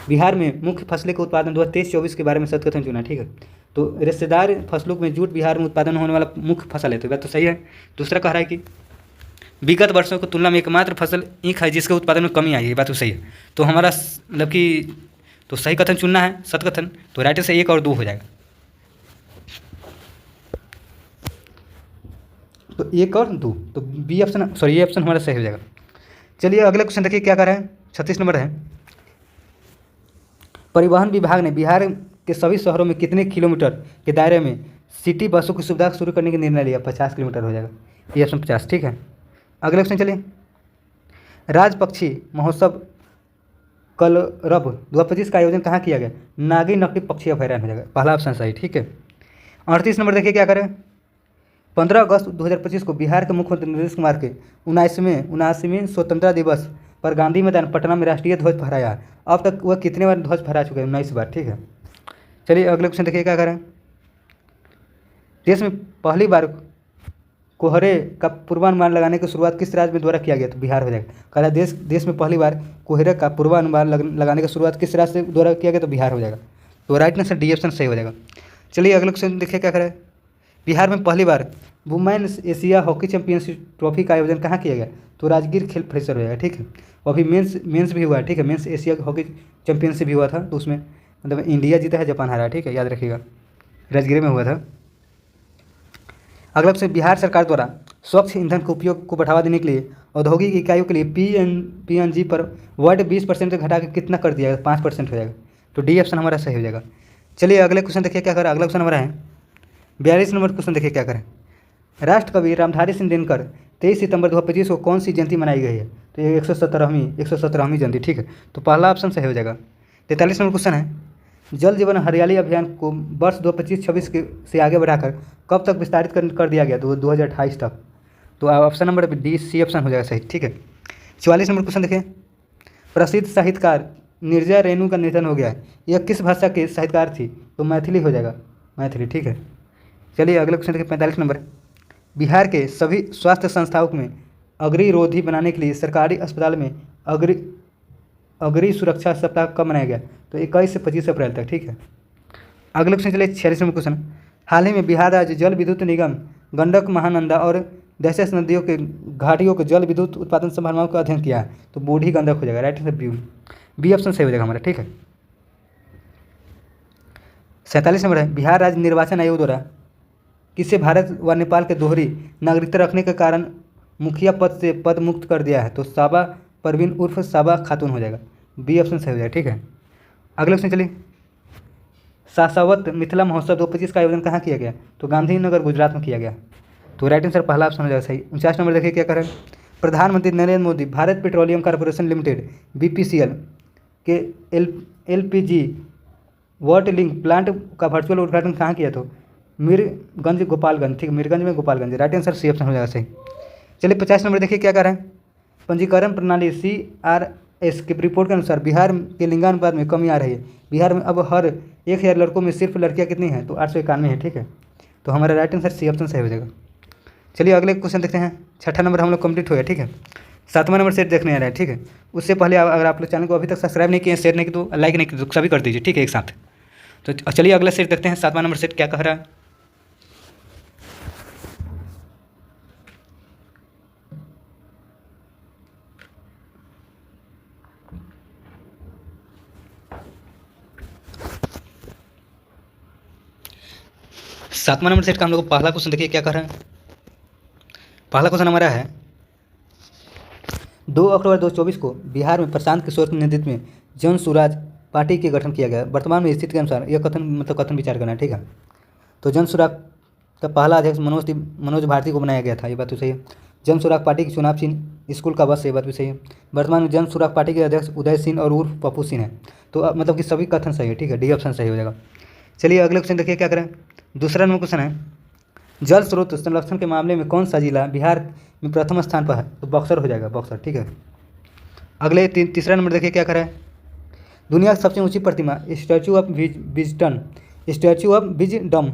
बिहार में मुख्य फसलों के उत्पादन 2023-24 के बारे में सत्य कथन चुना, ठीक है। तो रेशेदार फसलों में जूट बिहार में उत्पादन होने वाला मुख्य फसल है, तो बात तो सही है। दूसरा कह रहा है कि विगत वर्षों की तुलना में एकमात्र फसल ईख है जिसके उत्पादन में कमी आई है, बात तो सही है। तो हमारा मतलब कि तो सही कथन चुनना है, सत्य कथन। तो राइट से 1 और 2 हो जाएगा। तो 1 और 2, तो बी ऑप्शन ये ऑप्शन हमारा सही हो जाएगा। चलिए अगला क्वेश्चन देखिए क्या कर रहे हैं। 36 नंबर है परिवहन विभाग ने बिहार के सभी शहरों में कितने किलोमीटर के दायरे में सिटी बसों की सुविधा शुरू करने का निर्णय लिया? 50 किलोमीटर हो जाएगा, ये ऑप्शन 50, ठीक है। अगले क्वेश्चन चलिए। राज पक्षी महोत्सव कलरब 2025 का आयोजन कहाँ किया गया? नागी नकटी पक्षी अभयारण्य हो जाएगा, पहला ऑप्शन सही, ठीक है। 38 नंबर देखिए क्या करें। 15 अगस्त 2025 को बिहार के मुख्यमंत्री नीतीश कुमार के 79वें स्वतंत्रता दिवस पर गांधी मैदान पटना में राष्ट्रीय ध्वज फहराया। अब तक वह कितने बार ध्वज फहरा चुके हैं? 19 बार, ठीक है। चलिए अगले क्वेश्चन देखिए क्या करें। देश में पहली बार कोहरे का पूर्वानुमान लगाने की शुरुआत किस राज्य में द्वारा किया गया? तो बिहार हो जाएगा। कह रहा है देश में पहली बार कोहरे का पूर्वानुमान लगाने की शुरुआत किस राज्य से द्वारा किया गया? तो बिहार हो जाएगा। तो राइट आंसर डी ऑप्शन सही हो जाएगा। चलिए अगले क्वेश्चन देखिए क्या करें। बिहार में पहली बार women's Asia hockey championship trophy का आयोजन कहाँ किया गया? तो राजगीर खेल परिसर हो जाएगा, ठीक है। और अभी मेंस भी हुआ है, ठीक है। मेंस एशिया हॉकी चैंपियनशिप भी हुआ था, तो उसमें मतलब इंडिया जीता है, जापान हारा, ठीक है, याद रखिएगा। राजगीर में हुआ था। अगला क्वेश्चन बिहार सरकार द्वारा स्वच्छ ईंधन के उपयोग को बढ़ावा देने के लिए औद्योगिक इकाइयों के लिए PNG पर WAT 20% से घटा के कितना कर दिया जाएगा? 5% हो जाएगा। तो डी ऑप्शन हमारा सही हो जाएगा। चलिए अगले क्वेश्चन देखिए क्या करें। अगला क्वेश्चन हमारा है 42 नंबर क्वेश्चन देखिए क्या करें। राष्ट्रकवि रामधारी सिंह दिनकर 23 सितंबर 2025 को कौन सी जयंती मनाई गई है? तो ये 117वीं जयंती, ठीक है। तो पहला ऑप्शन सही हो जाएगा। 43 नंबर क्वेश्चन है जल जीवन हरियाली अभियान को वर्ष 2025-26 से आगे बढ़ाकर कब तक विस्तारित कर दिया गया? तो 2028 तक। तो option number D C option हो जाएगा सही, ठीक है। 44 नंबर क्वेश्चन देखिए प्रसिद्ध साहित्यकार नीरजा रेणु का निधन हो गया है। यह किस भाषा के साहित्यकार थी? तो मैथिली हो जाएगा, मैथिली। ठीक है, चलिए अगले क्वेश्चन देखिए 45 नंबर। बिहार के सभी स्वास्थ्य संस्थाओं में अग्निरोधी बनाने के लिए सरकारी अस्पताल में अग्नि सुरक्षा सप्ताह कब मनाया गया? तो 21 से 25 अप्रैल तक। ठीक है, अगले क्वेश्चन चलिए 46 नंबर क्वेश्चन। हाल ही में बिहार राज्य जल विद्युत निगम गंडक, महानंदा और दशरथ नदियों के घाटियों के जल विद्युत उत्पादन संभावनाओं का अध्ययन किया है। तो बूढ़ी गंडक हो जाएगा, राइट आंसर बी ऑप्शन सही हो जाएगा हमारा। ठीक है, 47 नंबर है। बिहार राज्य निर्वाचन आयोग द्वारा किसे भारत व नेपाल के दोहरी नागरिकता रखने के कारण मुखिया पद से पद मुक्त कर दिया है? तो साबा परवीन उर्फ साबा खातून हो जाएगा, बी ऑप्शन सही हो जाएगा। ठीक है, अगले क्वेश्चन चलिए। सासावत मिथिला महोत्सव 2025 का आयोजन कहाँ किया गया? तो गांधीनगर, गुजरात में किया गया। तो राइट आंसर पहला ऑप्शन हो जाएगा सही। 49 नंबर देखिए क्या करें। प्रधानमंत्री Narendra Modi Bharat petroleum corporation limited BPCL के LPG वाट लिंक प्लांट का वर्चुअल उद्घाटन कहाँ किया? तो मीरगंज, गोपालगंज। ठीक है, मीरगंज में Gopalganj, right answer C option हो जाएगा सही। चलिए 50 नंबर देखिए क्या कर रहे हैं। पंजीकरण प्रणाली CRS की रिपोर्ट के अनुसार बिहार के लिंगानुपात में कमी आ रही है। बिहार में अब हर 1000 लड़कों में सिर्फ लड़कियां कितनी हैं? तो 891 है। ठीक है, तो हमारा राइट आंसर सी ऑप्शन सही हो जाएगा। चलिए अगले क्वेश्चन देखते हैं। 6ठा नंबर हम लोग कंप्लीट हो गया। ठीक है, 7वां नंबर सेट देखने आ रहा है। ठीक है, उससे पहले अगर आप लोग चैनल को अभी तक सब्सक्राइब नहीं किए, शेयर नहीं किए, तो लाइक नहीं किए तो सभी कर दीजिए। ठीक है, एक साथ। तो चलिए अगला सेट देखते हैं। 7वां नंबर सेट क्या कह रहा है। सातवां नंबर सेट का हम लोग पहला क्वेश्चन देखिए क्या कर रहे हैं। पहला क्वेश्चन हमारा है 2 अक्टूबर 2024 को बिहार में प्रशांत किशोर के नेतृत्व में जन सुराज पार्टी के गठन किया गया। वर्तमान में स्थिति के अनुसार यह कथन विचार करना है। ठीक है, तो जन सुराग का पहला अध्यक्ष मनोज भारती को बनाया गया था, ये बात तो सही है। जन सुराग पार्टी की चुनाव चिन्ह स्कूल का बस, ये बात भी सही है। वर्तमान में जन सुराग पार्टी के अध्यक्ष उदय सिंह और उर्फ पप्पू सिंह है। तो मतलब कि सभी कथन सही है। ठीक है, डी ऑप्शन सही हो जाएगा। चलिए अगले क्वेश्चन देखिए क्या करें। दूसरा नंबर क्वेश्चन है जल स्रोत संरक्षण के मामले में कौन सा जिला बिहार में प्रथम स्थान पर है? तो बक्सर हो जाएगा, बक्सर। ठीक है, अगले तीसरा नंबर देखिए क्या करें। दुनिया की सबसे ऊंची प्रतिमा statue of wisdom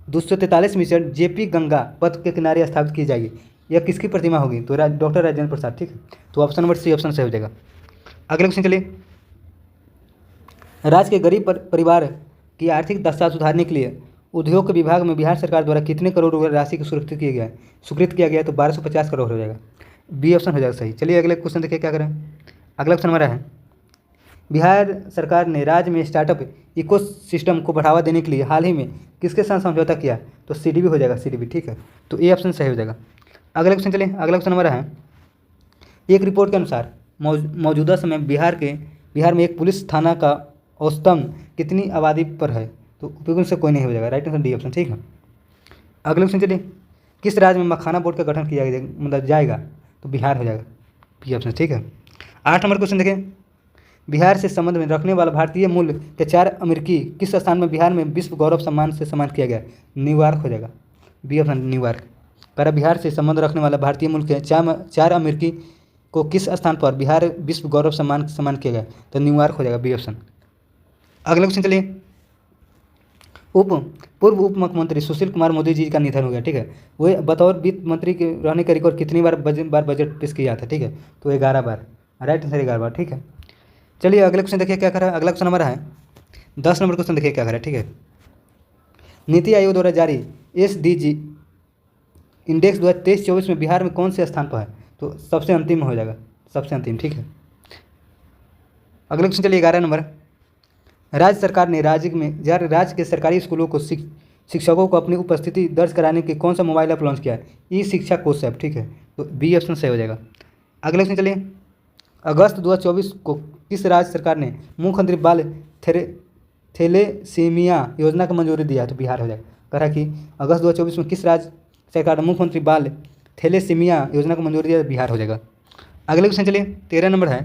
243 metre JP Ganga Path के किनारे स्थापित की जाएगी। यह किसकी प्रतिमा होगी? तो डॉक्टर राजेंद्र प्रसाद। ठीक है, तो ऑप्शन नंबर सी ऑप्शन सही हो जाएगा। अगले क्वेश्चन चलिए। राज्य के गरीब परिवार की आर्थिक दशा सुधारने के लिए उद्योग के विभाग में बिहार सरकार द्वारा कितने करोड़ रुपये राशि को स्वीकृत किया गया है? तो 1250 करोड़ हो जाएगा, बी ऑप्शन हो जाएगा सही। चलिए अगले क्वेश्चन देखिए क्या करें। अगला क्वेश्चन हमारा है बिहार सरकार ने राज्य में स्टार्टअप इकोसिस्टम को बढ़ावा देने के लिए हाल ही में किसके साथ समझौता किया? तो CDB हो जाएगा, CDB। ठीक है, तो ए ऑप्शन सही हो जाएगा। अगला क्वेश्चन चलिए। अगला क्वेश्चन हमारा है एक रिपोर्ट के अनुसार मौजूदा समय बिहार में एक पुलिस थाना का औसतन कितनी आबादी पर है? तो उपयोग से कोई नहीं हो जाएगा, राइट आंसर डी ऑप्शन। ठीक है, अगले क्वेश्चन चलिए। किस राज्य में मखाना बोर्ड का गठन किया मतलब जाएगा? तो बिहार हो जाएगा, बी ऑप्शन। ठीक है, 8 नंबर क्वेश्चन देखें। बिहार से संबंध में रखने वाला भारतीय मूल के 4 अमेरिकी किस स्थान में बिहार में विश्व गौरव सम्मान से सम्मानित किया गया? न्यूयॉर्क हो जाएगा, बी ऑप्शन न्यूयॉर्क। पर बिहार से संबंध रखने वाला भारतीय मूल के 4 अमेरिकी को किस स्थान पर बिहार विश्व गौरव सम्मान किया गया? तो न्यूयॉर्क हो जाएगा, बी ऑप्शन। अगले क्वेश्चन चलिए। पूर्व उप मुख्यमंत्री सुशील कुमार मोदी जी का निधन हो गया। ठीक है, वे बतौर वित्त मंत्री के रहने का रिकॉर्ड कितनी बार बजट पेश किया था? ठीक है, तो 11 बार, राइट आंसर 11 बार। ठीक है, चलिए अगले क्वेश्चन देखिए क्या कर रहा है। अगला क्वेश्चन हमारा है 10 नंबर क्वेश्चन देखिए क्या कर रहा है। ठीक है, नीति आयोग द्वारा जारी SDG इंडेक्स 2023-24 में बिहार में कौन से स्थान पर है? तो सबसे अंतिम हो जाएगा, सबसे अंतिम। ठीक है, अगले क्वेश्चन चलिए 11 नंबर। राज्य सरकार ने राज्य के सरकारी स्कूलों को शिक्षकों को अपनी उपस्थिति दर्ज कराने के कौन सा मोबाइल ऐप लॉन्च किया है? ई शिक्षा कोष ऐप। ठीक है, तो बी ऑप्शन सही हो जाएगा। अगले क्वेश्चन चलिए। अगस्त 2024 को किस राज्य सरकार ने मुख्यमंत्री बाल थैलेसीमिया योजना को मंजूरी दिया? तो बिहार हो जाएगा। कह रहा है कि अगस्त 2024 में किस राज्य सरकार ने मुख्यमंत्री बाल थैलेसीमिया योजना को मंजूरी दिया? बिहार हो जाएगा। अगले क्वेश्चन चलिए 13 नंबर है।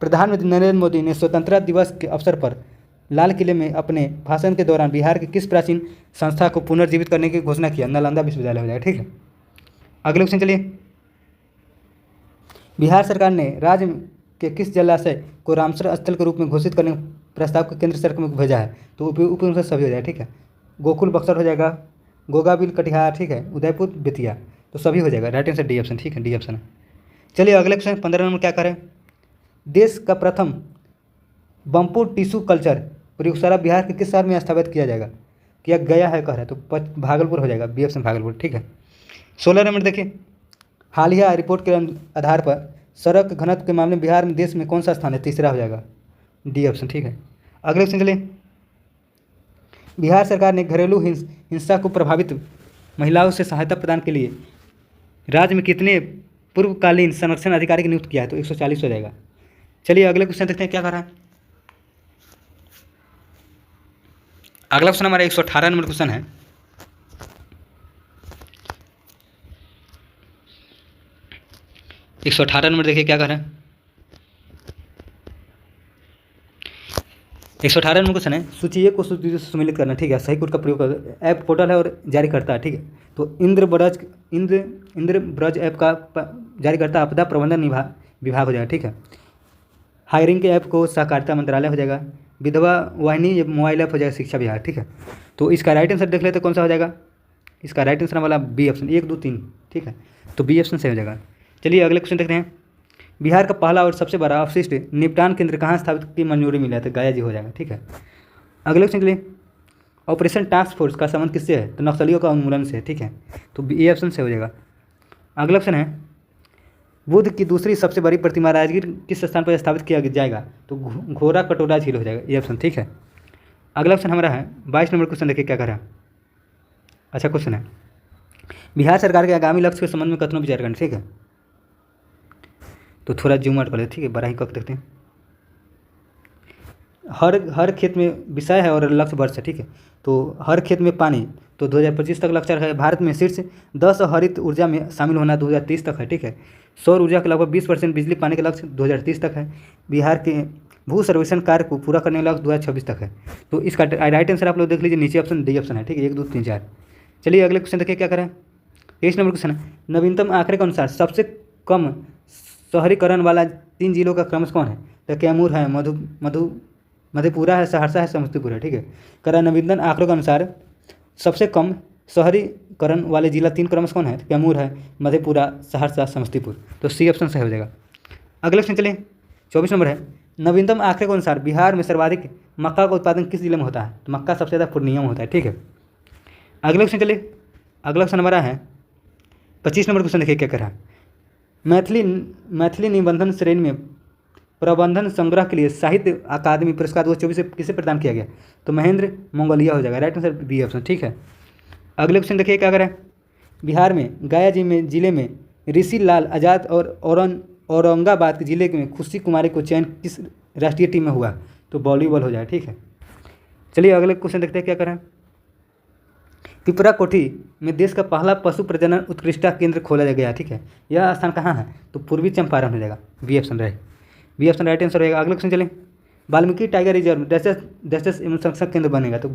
प्रधानमंत्री नरेंद्र मोदी ने स्वतंत्रता दिवस के अवसर पर लाल किले में अपने भाषण के दौरान बिहार की किस प्राचीन संस्था को पुनर्जीवित करने की घोषणा किया? नालंदा विश्वविद्यालय हो जाएगा। ठीक है, अगले क्वेश्चन चलिए। बिहार सरकार ने राज्य के किस जलाशय को रामसर स्थल के रूप में घोषित करने का प्रस्ताव को केंद्र सरकार में भेजा है? तो उप सभी हो जाएगा, ठीक है। गोकुल बक्सर हो जाएगा, गोगाबिल कटिहार, ठीक है, उदयपुर बेतिया, तो सभी हो जाएगा। राइट आंसर डी ऑप्शन, ठीक है, डी ऑप्शन है। चलिए अगले क्वेश्चन 15 नंबर क्या करें। देश का प्रथम बम्पू टिश्यू कल्चर प्रयोगशाला बिहार के किस शहर में स्थापित किया जाएगा, किया गया है कह रहा है? तो भागलपुर हो जाएगा, बी ऑप्शन भागलपुर, ठीक है। 16 नंबर देखिए, हालिया रिपोर्ट के आधार पर सड़क घनत्व के मामले में बिहार में देश में कौन सा स्थान है? तीसरा हो जाएगा, डी ऑप्शन, ठीक है। अगले क्वेश्चन चलिए, बिहार सरकार ने घरेलू हिंसा को प्रभावित महिलाओं से सहायता प्रदान के लिए राज्य में कितने पूर्वकालीन संरक्षण अधिकारी की नियुक्त किया है? तो 140 हो जाएगा। चलिए अगले क्वेश्चन देखते हैं क्या कर रहा है। अगला क्वेश्चन हमारा 118 नंबर क्वेश्चन है। एक 118 नंबर देखिए क्या कर रहा है। 118 नंबर क्वेश्चन है, सूची को सूची से सम्मिलित करना, ठीक है। सही कोड का प्रयोग कर, ऐप पोर्टल है और जारी करता है, ठीक है। तो इंद्रब्रज ऐप का जारी करता आपदा प्रबंधन विभाग हो जाएगा, ठीक है। हायरिंग के ऐप को सहकारिता मंत्रालय हो जाएगा। विधवा वाहिनी ये मोबाइल ऐप हो जाएगा शिक्षा विभाग, ठीक है। तो इसका राइट आंसर देख लेते कौन सा हो जाएगा। इसका राइट आंसर वाला बी ऑप्शन, 1 2 3, ठीक है। तो बी ऑप्शन सही हो जाएगा। चलिए अगले क्वेश्चन देखते हैं। बिहार का पहला और सबसे बड़ा अपशिष्ट निपटान केंद्र कहाँ स्थापित की मंजूरी मिला है? तो गया जी हो जाएगा, ठीक है। अगले क्वेश्चन चलिए, ऑपरेशन टास्क फोर्स का संबंध किससे है? तो नक्सलियों का उन्मूलन से, ठीक है। तो ए ऑप्शन से हो जाएगा। अगला क्वेश्चन है, बुद्ध की दूसरी सबसे बड़ी प्रतिमा राजगीर किस स्थान पर स्थापित किया जाएगा? तो घोड़ा कटोरा झील हो जाएगा, ये ऑप्शन, ठीक है। अगला क्वेश्चन हमारा है 22 नंबर क्वेश्चन, देखिए क्या कर रहा है। अच्छा क्वेश्चन है, बिहार सरकार के आगामी लक्ष्य के संबंध में कथनों विचार करना, ठीक है। तो थोड़ा जूम आउट कर लेते, ठीक है, बड़ा ही कक देखते हैं। हर खेत में विषय है और लक्ष्य वर्ष है, ठीक है। तो हर खेत में पानी, तो 2025 तक लक्ष्य है। भारत में शीर्ष 10 हरित ऊर्जा में शामिल होना 2030 तक है, ठीक है। सौर ऊर्जा के लगभग 20% बिजली पाने का लक्ष्य 2030 तक है। बिहार के भू सर्वेक्षण कार्य को पूरा करने का लक्ष्य 2026 तक है। तो इसका राइट आंसर आप लोग देख लीजिए, नीचे ऑप्शन डी ऑप्शन है, ठीक है, 1 2 3 4। चलिए अगले क्वेश्चन देखिए क्या करें। 23 नंबर क्वेश्चन है, नवीनतम आंकड़े के अनुसार सबसे कम शहरीकरण वाला 3 जिलों का क्रम कौन है? तो कैमूर है, मधेपुरा है, सहरसा है, समस्तीपुर है, ठीक है। करा नवीनतम आंकड़ों के अनुसार सबसे कम शहरीकरण वाले जिला 3 क्रम कौन है? कैमूर है, मधेपुरा, सहरसा, समस्तीपुर। तो सी ऑप्शन सही हो जाएगा। अगले क्वेश्चन चलिए, 24 नंबर है, नवीनतम आंकड़े के अनुसार बिहार में सर्वाधिक मक्का का उत्पादन किस जिले में होता है? तो मक्का सबसे ज़्यादा पूर्णिया में होता है, ठीक है। अगले क्वेश्चन चलिए, अगला क्वेश्चन हमारा है 25 नंबर क्वेश्चन, देखिए क्या कर रहा है। मैथिली निबंधन श्रेणी में प्रबंधन संग्रह के लिए साहित्य अकादमी पुरस्कार 2024 से किसे प्रदान किया गया? तो महेंद्र मंगोलिया हो जाएगा, राइट आंसर बी ऑप्शन, ठीक है। अगले क्वेश्चन देखिए क्या करें। बिहार में गया जिले में ऋषि लाल आज़ाद और औरंगाबाद जिले में खुशी कुमारी को चयन किस राष्ट्रीय टीम में हुआ? तो वॉलीबॉल हो जाए, ठीक है। चलिए अगले क्वेश्चन देखते हैं क्या करें। पिपरा कोठी में देश का पहला पशु प्रजनन उत्कृष्टता केंद्र खोला गया, ठीक है। यह स्थान कहाँ है? तो पूर्वी चंपारण हो जाएगा, बी ऑप्शन रहे, बी ऑप्शन राइट आंसर रहेगा। अगले क्वेश्चन चलें, वाल्मीकि टाइगर रिजर्व डैशेस एवं संरक्षण केंद्र बनेगा, तो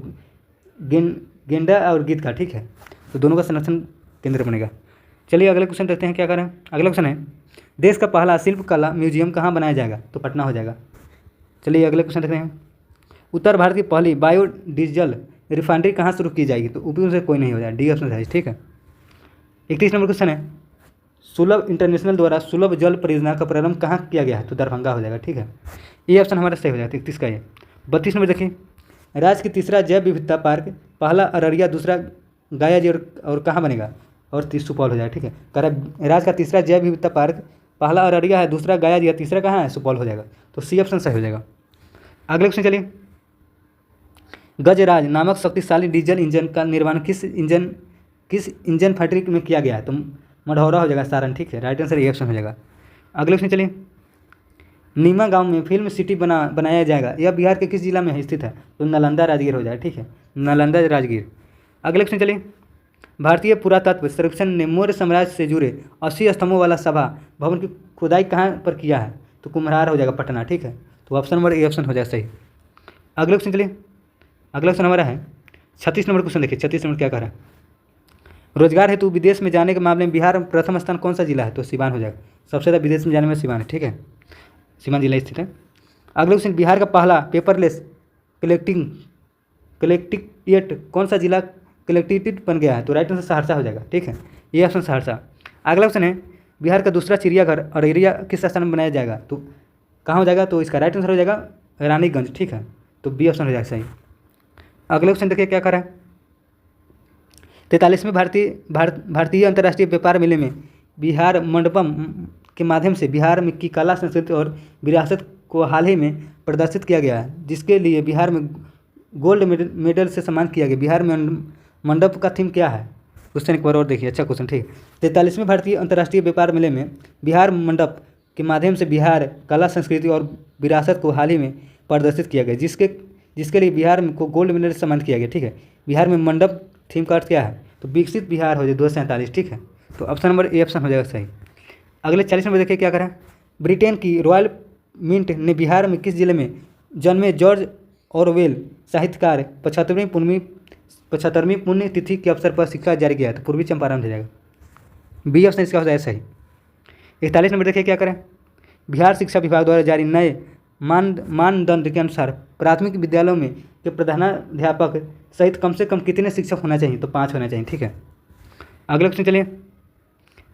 गेंडा और गीत का, ठीक है। तो दोनों का संरक्षण केंद्र बनेगा। चलिए अगले क्वेश्चन देखते हैं क्या करें। अगला क्वेश्चन है, देश का पहला शिल्पकला म्यूजियम कहाँ बनाया जाएगा? तो पटना हो जाएगा। चलिए अगले क्वेश्चन देखते हैं, उत्तर भारत की पहली बायोडीजल रिफाइनरी कहाँ शुरू की जाएगी? तो ऊपी से कोई नहीं हो जाए, डी ऑप्शन है, ठीक है। 31 नंबर क्वेश्चन है, सुलभ इंटरनेशनल द्वारा सुलभ जल परियोजना का प्रारंभ कहाँ किया गया है? तो दरभंगा हो जाएगा, ठीक है। ये ऑप्शन हमारा सही हो जाएगा 31 का ये। 32 नंबर देखिए, राज्य की तीसरा जैव विविधता पार्क पहला अररिया, दूसरा गायाजी और कहाँ बनेगा? और सुपौल हो जाएगा, ठीक है। राज्य का तीसरा जैव विविधता पार्क पहला अररिया है, दूसरा गायाजी, तीसरा कहाँ है? सुपौल हो जाएगा। तो सी ऑप्शन सही हो जाएगा। अगले क्वेश्चन चलिए, गजराज नामक शक्तिशाली डीजल इंजन का निर्माण किस इंजन फैक्ट्री में किया गया है? तो मढ़ौरा हो जाएगा, सारण, ठीक है, राइट आंसर ए ऑप्शन हो जाएगा। अगले क्वेश्चन चलिए, नीमा गांव में फिल्म सिटी बनाया जाएगा, यह बिहार के किस जिला में स्थित है? तो नालंदा राजगीर हो जाएगा, ठीक है, नालंदा राजगीर। अगले क्वेश्चन चलिए, भारतीय पुरातत्व सर्वेक्षण ने मौर्य साम्राज्य से जुड़े 80 स्तंभों वाला सभा भवन की खुदाई कहाँ पर किया है? तो कुम्हरार हो जाएगा, पटना, ठीक है। तो ऑप्शन नंबर ए ऑप्शन हो जाएगा सही। अगले क्वेश्चन चलिए, अगला क्वेश्चन हमारा है 36 नंबर क्वेश्चन, देखिए 36 नंबर क्या कह रहा है। रोजगार हेतु विदेश में जाने के मामले में बिहार में प्रथम स्थान कौन सा जिला है? तो सिवान हो जाएगा, सबसे ज़्यादा विदेश में जाने में सिवान है, ठीक है। सीवान जिला स्थित है। अगला क्वेश्चन, बिहार का पहला पेपरलेस कलेक्ट्रेट कौन सा जिला कलेक्ट्रेट बन गया है? तो राइट आंसर सहरसा हो जाएगा, ठीक है, ये ऑप्शन सहरसा। अगला क्वेश्चन है, बिहार का दूसरा चिड़ियाघर अररिया किस स्थान में बनाया जाएगा? तो कहाँ हो जाएगा? तो इसका राइट आंसर हो जाएगा रानीगंज, ठीक है, तो बी ऑप्शन हो जाएगा सही। अगला क्वेश्चन देखिए क्या करा है, 43वें भारतीय अंतर्राष्ट्रीय व्यापार मेले में बिहार मंडपम के माध्यम से बिहार में की कला, संस्कृति और विरासत को हाल ही में प्रदर्शित किया गया है, जिसके लिए बिहार में गोल्ड मेडल से सम्मानित किया गया। बिहार में मंडप का थीम क्या है? क्वेश्चन एक बार और देखिए, अच्छा क्वेश्चन, ठीक है। 43वें भारतीय अंतर्राष्ट्रीय व्यापार मेले में बिहार मंडप के माध्यम से बिहार कला, संस्कृति और विरासत को हाल ही में प्रदर्शित किया गया, जिसके लिए बिहार को गोल्ड मेडल से सम्मानित किया गया, ठीक है। बिहार में मंडप थीम का अर्थ क्या है? तो विकसित बिहार हो जाए 247, ठीक है, तो ऑप्शन नंबर ए ऑप्शन हो जाएगा सही। अगले 40 नंबर देखिए क्या करा, ब्रिटेन की रॉयल मिंट ने बिहार में किस जिले में जन्मे जॉर्ज ऑरवेल साहित्यकार 75वीं पुण्यतिथि के अवसर पर सिक्का जारी किया? तो पूर्वी चंपारण हो जाएगा, बी ऑप्शन इसका हो जाएगा सही। 41 नंबर देखिए क्या करें, बिहार शिक्षा विभाग द्वारा जारी नए मानदंड के अनुसार प्राथमिक विद्यालयों में के प्रधानाध्यापक सहित कम से कम कितने शिक्षक होना चाहिए? तो 5 होना चाहिए, ठीक है। अगले क्वेश्चन चलिए,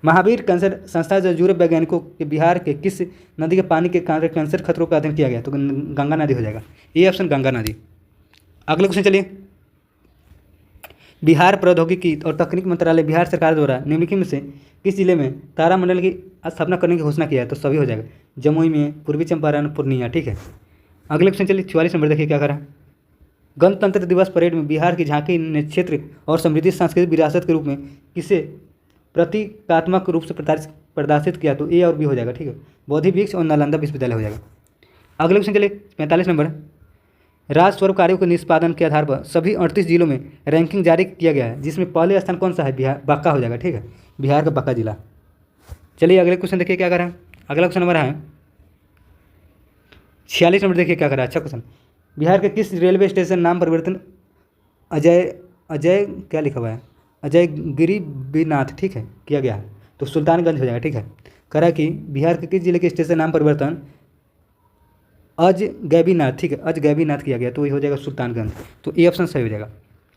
महावीर कैंसर संस्था से जुड़े वैज्ञानिकों के बिहार के किस नदी के पानी के कारण कैंसर खतरों का अध्ययन किया गया? तो गंगा नदी हो जाएगा, ये ऑप्शन गंगा नदी। अगले क्वेश्चन चलिए, बिहार प्रौद्योगिकी और तकनीक मंत्रालय बिहार सरकार द्वारा निम्नलिखित में से किस जिले में तारामंडल की स्थापना करने की घोषणा किया है? तो सभी हो जाएगा, जमुई में, पूर्वी चंपारण, पूर्णिया, ठीक है। अगले क्वेश्चन चलिए, 44 नंबर देखिए क्या करा, गणतंत्र दिवस परेड में बिहार की झांकी ने क्षेत्र और समृद्धि सांस्कृतिक विरासत के रूप में किसे प्रतीकात्मक रूप से प्रदर्शित किया? तो ए और बी हो जाएगा, ठीक है, बोधि वृक्ष और नालंदा विश्वविद्यालय हो जाएगा। अगले क्वेश्चन चलिए, 45 नंबर, राज्य स्वरूप कार्यों के निष्पादन के आधार पर सभी 38 जिलों में रैंकिंग जारी किया गया है, जिसमें पहले स्थान कौन सा है? बिहार, बांका हो जाएगा, ठीक है, बिहार का बांका जिला। चलिए अगले क्वेश्चन देखिए क्या करा, अगला क्वेश्चन नंबर है 46 नंबर देखिए क्या करा, अच्छा क्वेश्चन, बिहार के किस रेलवे स्टेशन नाम परिवर्तन अजय क्या लिखा हुआ है, अजय गिरिनाथ, ठीक है, किया गया है? तो सुल्तानगंज हो जाएगा, ठीक है। करा कि बिहार के किस जिले के स्टेशन नाम परिवर्तन अजगैबीनाथ, ठीक है, अजगैबीनाथ किया गया, तो ये हो जाएगा सुल्तानगंज, तो ए ऑप्शन सही हो जाएगा।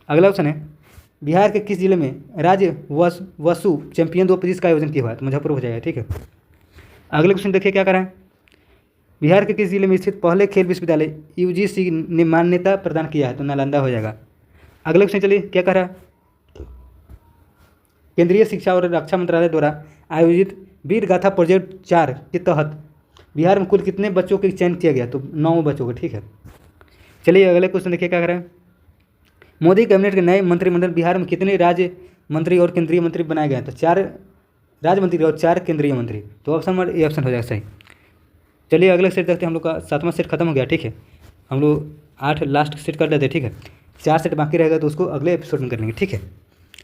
अगला ऑप्शन है, बिहार के किस जिले में राज्य वसु चैंपियन 2025 का आयोजन किया हुआ है? तो मुजफ्फरपुर हो जाएगा, ठीक है। अगले क्वेश्चन देखिए क्या करा है, बिहार के किस जिले में स्थित पहले खेल विश्वविद्यालय यूजीसी ने मान्यता प्रदान किया है? तो नालंदा हो जाएगा। अगले क्वेश्चन चलिए क्या करा, केंद्रीय शिक्षा और रक्षा मंत्रालय द्वारा आयोजित वीर गाथा प्रोजेक्ट 4 के तहत बिहार में कुल कितने बच्चों के चयन किया गया? तो 9 बच्चों को, ठीक है। चलिए अगले क्वेश्चन देखिए क्या करें, मोदी कैबिनेट के नए मंत्रिमंडल बिहार में कितने राज्य मंत्री और केंद्रीय मंत्री बनाए गए? तो 4 राज्य मंत्री और 4 केंद्रीय मंत्री, तो ऑप्शन नंबर ए ऑप्शन हो जाएगा सही। चलिए अगले सेट देखते हैं, हम लोग का 7वां सेट खत्म हो गया, ठीक है, हम लोग 8 लास्ट सेट कर लेते हैं, ठीक है, 4 सेट बाकी रहेगा तो उसको अगले एपिसोड में कर लेंगे, ठीक है।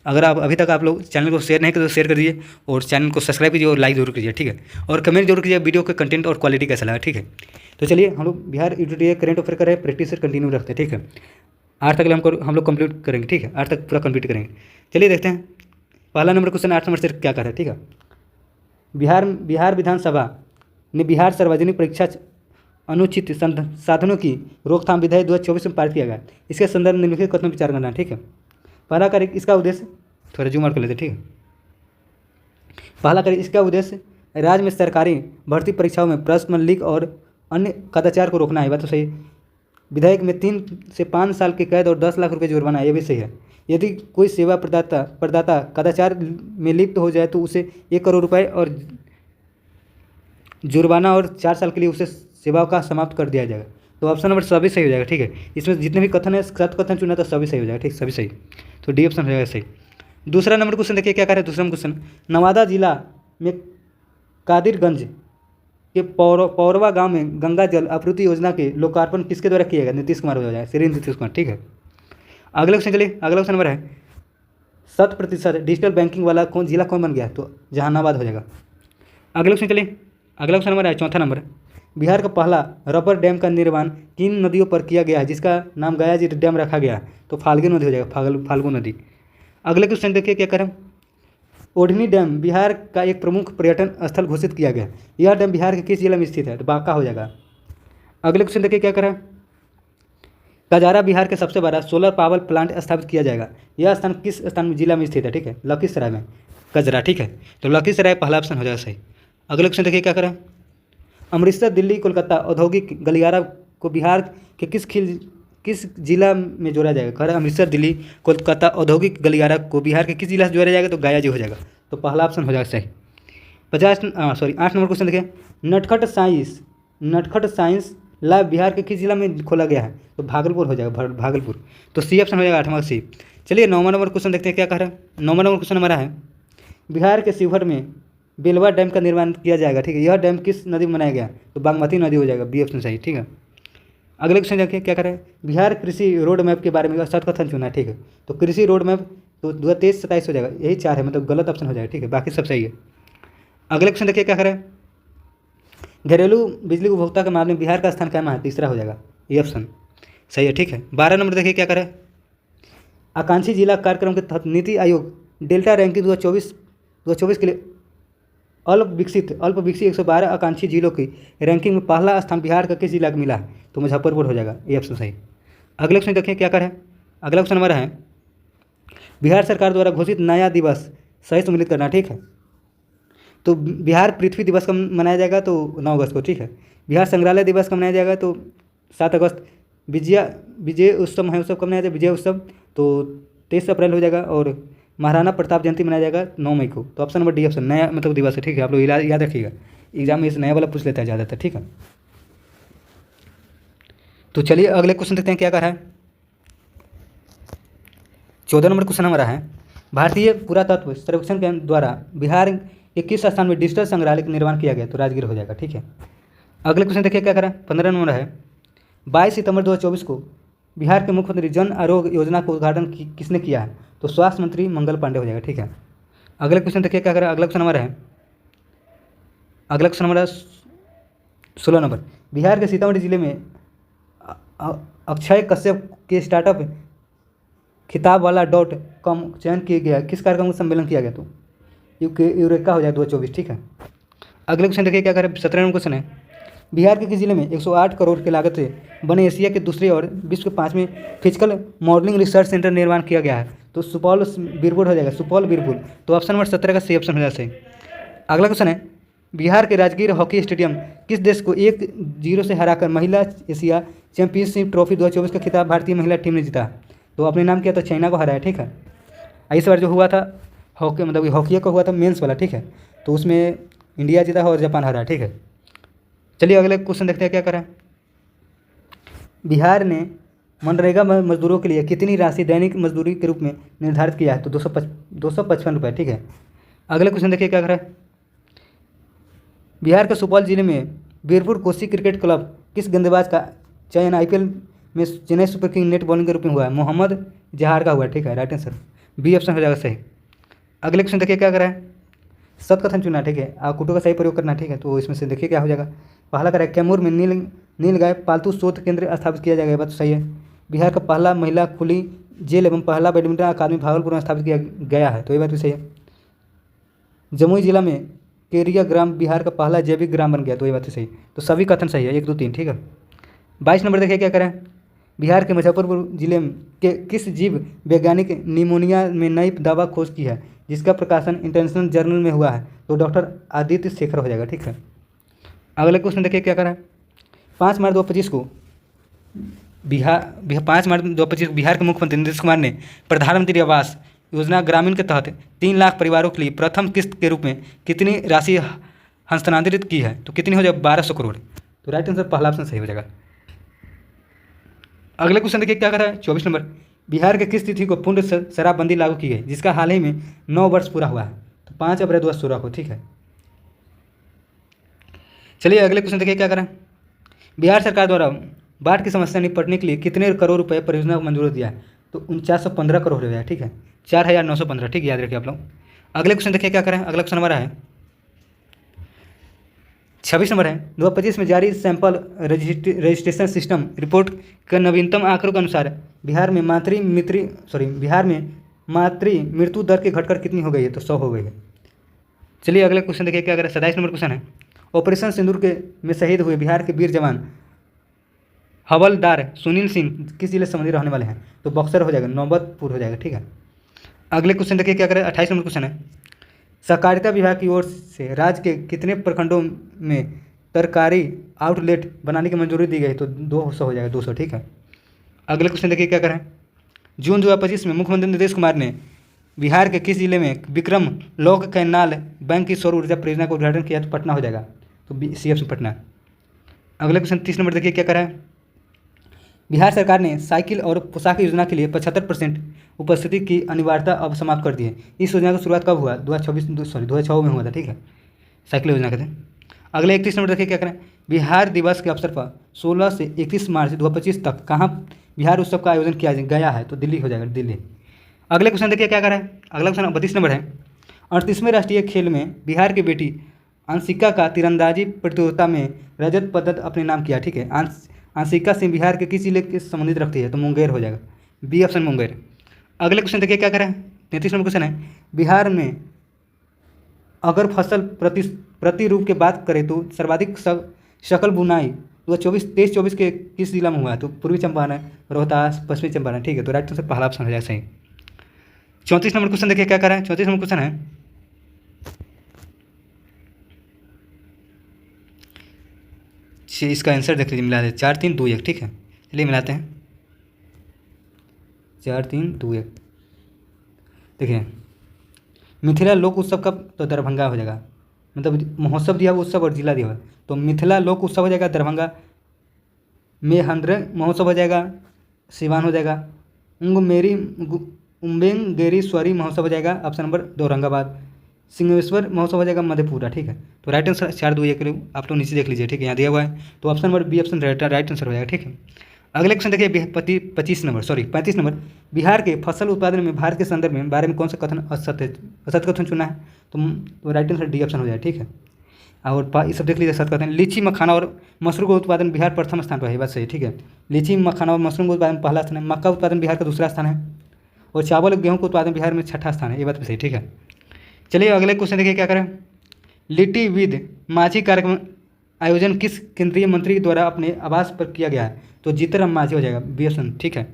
अगर आप अभी तक आप लोग चैनल को शेयर नहीं करें तो शेयर कर दीजिए और चैनल को सब्सक्राइब कीजिए और लाइक जरूर कीजिए, ठीक है, और कमेंट जरूर कीजिए वीडियो का कंटेंट और क्वालिटी कैसा लगा, ठीक है। तो चलिए हम लोग बिहार यूटीडी करंट अफेयर कर रहे हैं, प्रैक्टिस कंटिन्यू रखते हैं, ठीक है, 8 तक हम लोग कंप्लीट करेंगे, ठीक है, 8 तक पूरा कंप्लीट करेंगे। चलिए देखते हैं पहला नंबर क्वेश्चन 8 नंबर से क्या कर रहा है, ठीक है। बिहार विधानसभा ने बिहार सार्वजनिक परीक्षा अनुचित साधनों की रोकथाम विधेयक 2024 में पारित किया गया, इसके संदर्भ में निम्नलिखित कथनों पर विचार करना है, ठीक है। पहला कार्य इसका उद्देश्य, थोड़ा जूम आउट कर लेते, ठीक है। पहला कार्य इसका उद्देश्य राज्य में सरकारी भर्ती परीक्षाओं में प्रश्न लीक और अन्य कदाचार को रोकना है, बात तो सही। विधेयक में 3 से 5 साल की कैद और 10 लाख रुपये जुर्माना, ये भी सही है। यदि कोई सेवा प्रदाता कदाचार में लिप्त हो जाए तो उसे 1 करोड़ रुपये और जुर्माना और 4 साल के लिए उसे सेवा का समाप्त कर दिया जाएगा। तो ऑप्शन नंबर सभी सही हो जाएगा, ठीक है। इसमें जितने भी कथन है 7 कथन चुना तो सभी सही हो जाएगा, ठीक, सभी सही, तो डी ऑप्शन हो जाएगा सही। दूसरा नंबर क्वेश्चन देखिए क्या करें, दूसरा क्वेश्चन, नवादा जिला में कादिरगंज के पौरवा गांव में गंगा जल आपूर्ति योजना के लोकार्पण किसके द्वारा किया गया? नीतीश कुमार हो जाएगा, श्री नीतीश कुमार, ठीक है। अगले क्वेश्चन चलिए, अगला क्वेश्चन नंबर है 100% डिजिटल बैंकिंग वाला जिला कौन बन गया? तो जहानाबाद हो जाएगा। अगले क्वेश्चन चलिए, अगला क्वेश्चन नंबर है 4था नंबर, बिहार का पहला रबर डैम का निर्माण किन नदियों पर किया गया है जिसका नाम गयाजी डैम रखा गया है? तो फाल्गु नदी हो जाएगा, फाल्गु नदी। अगले क्वेश्चन देखिए क्या करें, ओढ़नी डैम बिहार का एक प्रमुख पर्यटन स्थल घोषित किया गया। यह डैम बिहार के किस जिले में स्थित है? तो बांका हो जाएगा। अगले क्वेश्चन देखिए क्या करें। कजारा बिहार के सबसे बड़ा सोलर पावर प्लांट स्थापित किया जाएगा। यह स्थान किस स्थान जिला में स्थित है? ठीक है, लखीसराय में कजरा। ठीक है, तो लखीसराय पहला ऑप्शन हो जाएगा सही। अगले क्वेश्चन देखिए क्या करें। अमृतसर दिल्ली कोलकाता औद्योगिक गलियारा को बिहार के किस जिला में जोड़ा जाएगा? कह रहा है अमृतसर दिल्ली कोलकाता औद्योगिक गलियारा को बिहार के किस जिला से जोड़ा जाएगा? तो गया जी हो जाएगा। तो पहला ऑप्शन हो जाएगा सही। 8 नंबर क्वेश्चन देखिए। नटखट साइंस लैब बिहार के किस जिला में खोला गया है? तो भागलपुर हो जाएगा, भागलपुर। तो सी ऑप्शन हो जाएगा 8वां सी। चलिए 9वां नंबर क्वेश्चन देखते हैं क्या कह रहा है। 9वां नंबर क्वेश्चन हमारा है बिहार के शिवहर में बेलवा डैम का निर्माण किया जाएगा। ठीक है, यह डैम किस नदी में बनाया गया? तो बागमती नदी हो जाएगा, बी ऑप्शन सही। ठीक है, अगले क्वेश्चन देखिए क्या करें। बिहार कृषि रोड मैप के बारे में सत कथन चुना है। ठीक है, तो कृषि रोड मैप तो 2023-27 हो जाएगा, यही 4 है, मतलब गलत ऑप्शन हो जाएगा। ठीक है, बाकी सब सही है। अगले क्वेश्चन देखिए क्या करें। घरेलू बिजली उपभोक्ता के मामले में बिहार का स्थान क्या है? तीसरा हो जाएगा, ये ऑप्शन सही है। ठीक है, 12 नंबर देखिए क्या करें। आकांक्षी जिला कार्यक्रम के तहत नीति आयोग डेल्टा रैंकिंग 2024 के लिए अल्प विकसित 112 आकांक्षी जिलों की रैंकिंग में पहला स्थान बिहार का किस जिला को मिला है? तो मुजफ्फरपुर हो जाएगा, ये ऑप्शन सही। अगले क्वेश्चन देखिए क्या करें। अगला क्वेश्चन हमारा है बिहार सरकार द्वारा घोषित नया दिवस सही सम्मिलित करना। ठीक है, तो बिहार पृथ्वी दिवस कब मनाया जाएगा? तो 9 अगस्त को। ठीक है, बिहार संग्रहालय दिवस कब मनाया जाएगा? तो 7 अगस्त। विजय उत्सव महोत्सव कब मनाया जाएगा? विजय उत्सव तो 23 अप्रैल हो जाएगा। और महाराणा प्रताप जयंती मनाया जाएगा 9 मई को। तो ऑप्शन नंबर डी ऑप्शन नया मतलब दिवस है। ठीक है, आप लोग याद रखिएगा, एग्जाम में इस नया वाला पूछ लेता है ज़्यादातर। ठीक है, तो चलिए अगले क्वेश्चन देखते हैं क्या कर रहा है। 14 नंबर क्वेश्चन हमारा है भारतीय पुरातत्व सर्वेक्षण के द्वारा बिहार के किस स्थान में डिजिटल संग्रहालय का निर्माण किया गया? तो राजगीर हो जाएगा। ठीक है, अगले क्वेश्चन देखिए क्या करें। 15 नंबर है 22 सितंबर 2024 को बिहार के मुख्यमंत्री जन आरोग्य योजना का उद्घाटन किसने किया है? तो स्वास्थ्य मंत्री मंगल पांडे हो जाएगा। ठीक है, अगले क्वेश्चन देखिए क्या करें। अगला क्वेश्चन हमारा 16 नंबर बिहार के सीतामढ़ी जिले में अक्षय कश्यप के स्टार्टअप खिताब वाला .com चयन किया गया, किस कार्यक्रम का सम्मेलन किया गया? तो यूरेका हो जाए 2024। ठीक है, अगले क्वेश्चन देखिए क्या करें। 17 नंबर क्वेश्चन है बिहार के किस जिले में 108 करोड़ की लागत से बने एशिया के दूसरे और विश्व के 5वें फिजिकल मॉडलिंग रिसर्च सेंटर निर्माण किया गया है? तो सुपौल बीरपुर हो जाएगा, सुपौल बीरपुर। तो ऑप्शन नंबर 17 का सही ऑप्शन हो जाए सही। अगला क्वेश्चन है बिहार के राजगीर हॉकी स्टेडियम किस देश को 1-0 से हराकर महिला एशिया चैंपियनशिप ट्रॉफी 2024 का खिताब भारतीय महिला टीम ने जीता? तो अपने नाम किया तो चाइना को हराया। ठीक है, इस बार जो हुआ था हॉकी मतलब हॉकी का हुआ था मेंस वाला। ठीक है, तो उसमें इंडिया जीता और जापान हराया। ठीक है, चलिए अगले क्वेश्चन देखते हैं क्या करें। बिहार ने मनरेगा मजदूरों के लिए कितनी राशि दैनिक मजदूरी के रूप में निर्धारित किया है? तो 255 रुपये। ठीक है, अगले क्वेश्चन देखिए क्या करें। बिहार के सुपौल जिले में बीरपुर कोसी क्रिकेट क्लब किस गेंदबाज का चयन IPL में Chennai super king net bowling के रूप में हुआ है? मोहम्मद जहार का हुआ है। ठीक है, राइट आंसर बी ऑप्शन हो जाएगा सही। अगले क्वेश्चन देखिए क्या करें। सतकथन चुना। ठीक है, आकुटों का सही प्रयोग करना। ठीक है, तो इसमें से देखिए क्या हो जाएगा। पहला करें कैमूर में नील गाय पालतू शोध केंद्र स्थापित किया जाएगा, बात तो सही है। बिहार का पहला महिला खुली जेल एवं पहला बैडमिंटन अकादमी भागलपुर में स्थापित किया गया है, तो ये बात भी सही है। जमुई जिला में केरिया ग्राम बिहार का पहला जैविक ग्राम बन गया, तो ये बात सही। तो सभी कथन सही है, 1, 2, 3। ठीक है, 22 नंबर देखिए क्या करें। बिहार के मुजफ्फरपुर जिले के किस जीव वैज्ञानिक निमोनिया में नई दवा खोज की है जिसका प्रकाशन इंटरनेशनल जर्नल में हुआ है? तो डॉक्टर आदित्य शेखर हो जाएगा। ठीक है, अगले क्वेश्चन देखिए क्या करें। 5 मार्च 2025 को 5 मार्च 2025 बिहार के मुख्यमंत्री नीतीश कुमार ने प्रधानमंत्री आवास योजना ग्रामीण के तहत 3 लाख परिवारों के लिए प्रथम किस्त के रूप में कितनी राशि हस्तांतरित की है? तो कितनी हो जाएगा? 1200 करोड़। तो राइट आंसर पहला ऑप्शन सही हो जाएगा। अगले क्वेश्चन देखिए क्या कर रहा है। 24 नंबर बिहार के किस तिथि को पूर्ण शराबबंदी लागू की गई जिसका हाल ही में 9 वर्ष पूरा हुआ है? तो 5 अप्रैल 2016 को। ठीक है, चलिए अगले क्वेश्चन देखिए क्या करें। बिहार सरकार द्वारा बाढ़ की समस्या निपटने के लिए कितने करोड़ रुपए परियोजना को मंजूरी दिया है? तो 4915 करोड़ हो गया। ठीक है, 4915। ठीक, याद रखिए आप लोग। अगले क्वेश्चन देखिए क्या करें। अगला क्वेश्चन हमारा है 26 नंबर है 2025 में जारी सैंपल रजिस्ट्रेशन सिस्टम रिपोर्ट के नवीनतम आंकड़ों के अनुसार बिहार में मातृ मृत्यु दर के घटकर कितनी हो गई है? तो 100 हो गई है। चलिए अगले क्वेश्चन देखिए क्या करें। 27 नंबर क्वेश्चन है, ऑपरेशन सिंदूर के में शहीद हुए बिहार के वीर जवान हवलदार सुनील सिंह किस जिले से संबंधित रहने वाले हैं? तो बक्सर हो जाएगा, नौबतपुर हो जाएगा, ठीक है। अगले क्वेश्चन देखिए क्या करें। 28 नंबर क्वेश्चन है, सहकारिता विभाग की ओर से राज्य के कितने प्रखंडों में तरकारी आउटलेट बनाने की मंजूरी दी गई? तो 200 हो जाएगा, 200, ठीक है। अगले क्वेश्चन देखिए क्या करें। जून 2025 में मुख्यमंत्री नीतीश कुमार ने बिहार के किस जिले में विक्रम लॉक कैनाल बैंक की सौर ऊर्जा परियोजना का उद्घाटन किया? तो पटना हो जाएगा, तो CF पटना। अगले क्वेश्चन 30 नंबर देखिए क्या करें। बिहार सरकार ने साइकिल और पोशाक योजना के लिए 75% उपस्थिति की अनिवार्यता अब समाप्त कर दी है। इस योजना की शुरुआत कब हुआ? 2006 में हुआ था, ठीक है, साइकिल योजना के थे। अगले 31 नंबर देखिए क्या करें। बिहार दिवस के अवसर पर 16 से 31 मार्च 2025 तक कहाँ बिहार उत्सव का आयोजन किया गया है? तो दिल्ली हो जाएगा, दिल्ली। अगले क्वेश्चन देखिए क्या करें। अगला क्वेश्चन 32 नंबर है, 38वें राष्ट्रीय खेल में बिहार की बेटी अंशिका का तीरंदाजी प्रतियोगिता में रजत पदक अपने नाम किया, ठीक है। अंशिका सिंह बिहार के किस जिले के संबंधित रखती है? तो मुंगेर हो जाएगा, B ऑप्शन मुंगेर। अगले क्वेश्चन देखिए क्या करें। 33 नंबर क्वेश्चन है, बिहार में अगर फसल प्रति रूप की बात करें तो सर्वाधिक शकल बुनाई 23-24 के किस जिला में हुआ है? तो पूर्वी चंपारण, रोहतास, पश्चिमी चंपारण, ठीक है। तो राइट आंसर पहला ऑप्शन हो जाएगा सही। 34 नंबर क्वेश्चन देखिए क्या करें। 34 नंबर क्वेश्चन है, इसका आंसर देख लीजिए, मिला दे 4 3 2 1, ठीक है। चलिए मिलाते हैं, 4 3 2 1। देखिए मिथिला लोक उत्सव कब? तो दरभंगा हो जाएगा, मतलब महोत्सव दिया हुआ उत्सव और जिला दिया हुआ, तो मिथिला लोक उत्सव हो जाएगा दरभंगा। मेहंद्र महोत्सव हो जाएगा सिवान हो जाएगा। उम्बेंगेरीश्वरी महोत्सव हो जाएगा ऑप्शन नंबर 2 औरंगाबाद। सिंहेश्वर महोत्सव हो जाएगा मधेपुरा, ठीक है। तो राइट आंसर 4 2 1 आप लोग नीचे देख लीजिए, ठीक है, यहाँ दिया हुआ है। तो option number B option right answer हो जाएगा, ठीक है। अगले क्वेश्चन देखिए 35 नंबर, बिहार के फसल उत्पादन में भारत के संदर्भ में बारे में कौन सा कथन असत्य कथन चुना है? तो राइट आंसर D ऑप्शन हो जाएगा, ठीक है। और ये सब देख लीजिए सत्य कथन। लीची मखाना और मशरूम का उत्पादन बिहार प्रथम स्थान पर है, ये बात सही, ठीक है। लीची मखाना और मशरूम का उत्पादन पहला स्थान है। मक्का उत्पादन बिहार का दूसरा स्थान है, और चावल और गेहूँ का उत्पादन बिहार में 6ठा स्थान है, ये बात भी सही, ठीक है। चलिए अगले क्वेश्चन देखिए क्या करें। लिट्टी विद माझी कार्यक्रम आयोजन किस केंद्रीय मंत्री द्वारा अपने आवास पर किया गया है? तो जीतन माझी हो जाएगा, B ऑप्शन, ठीक है।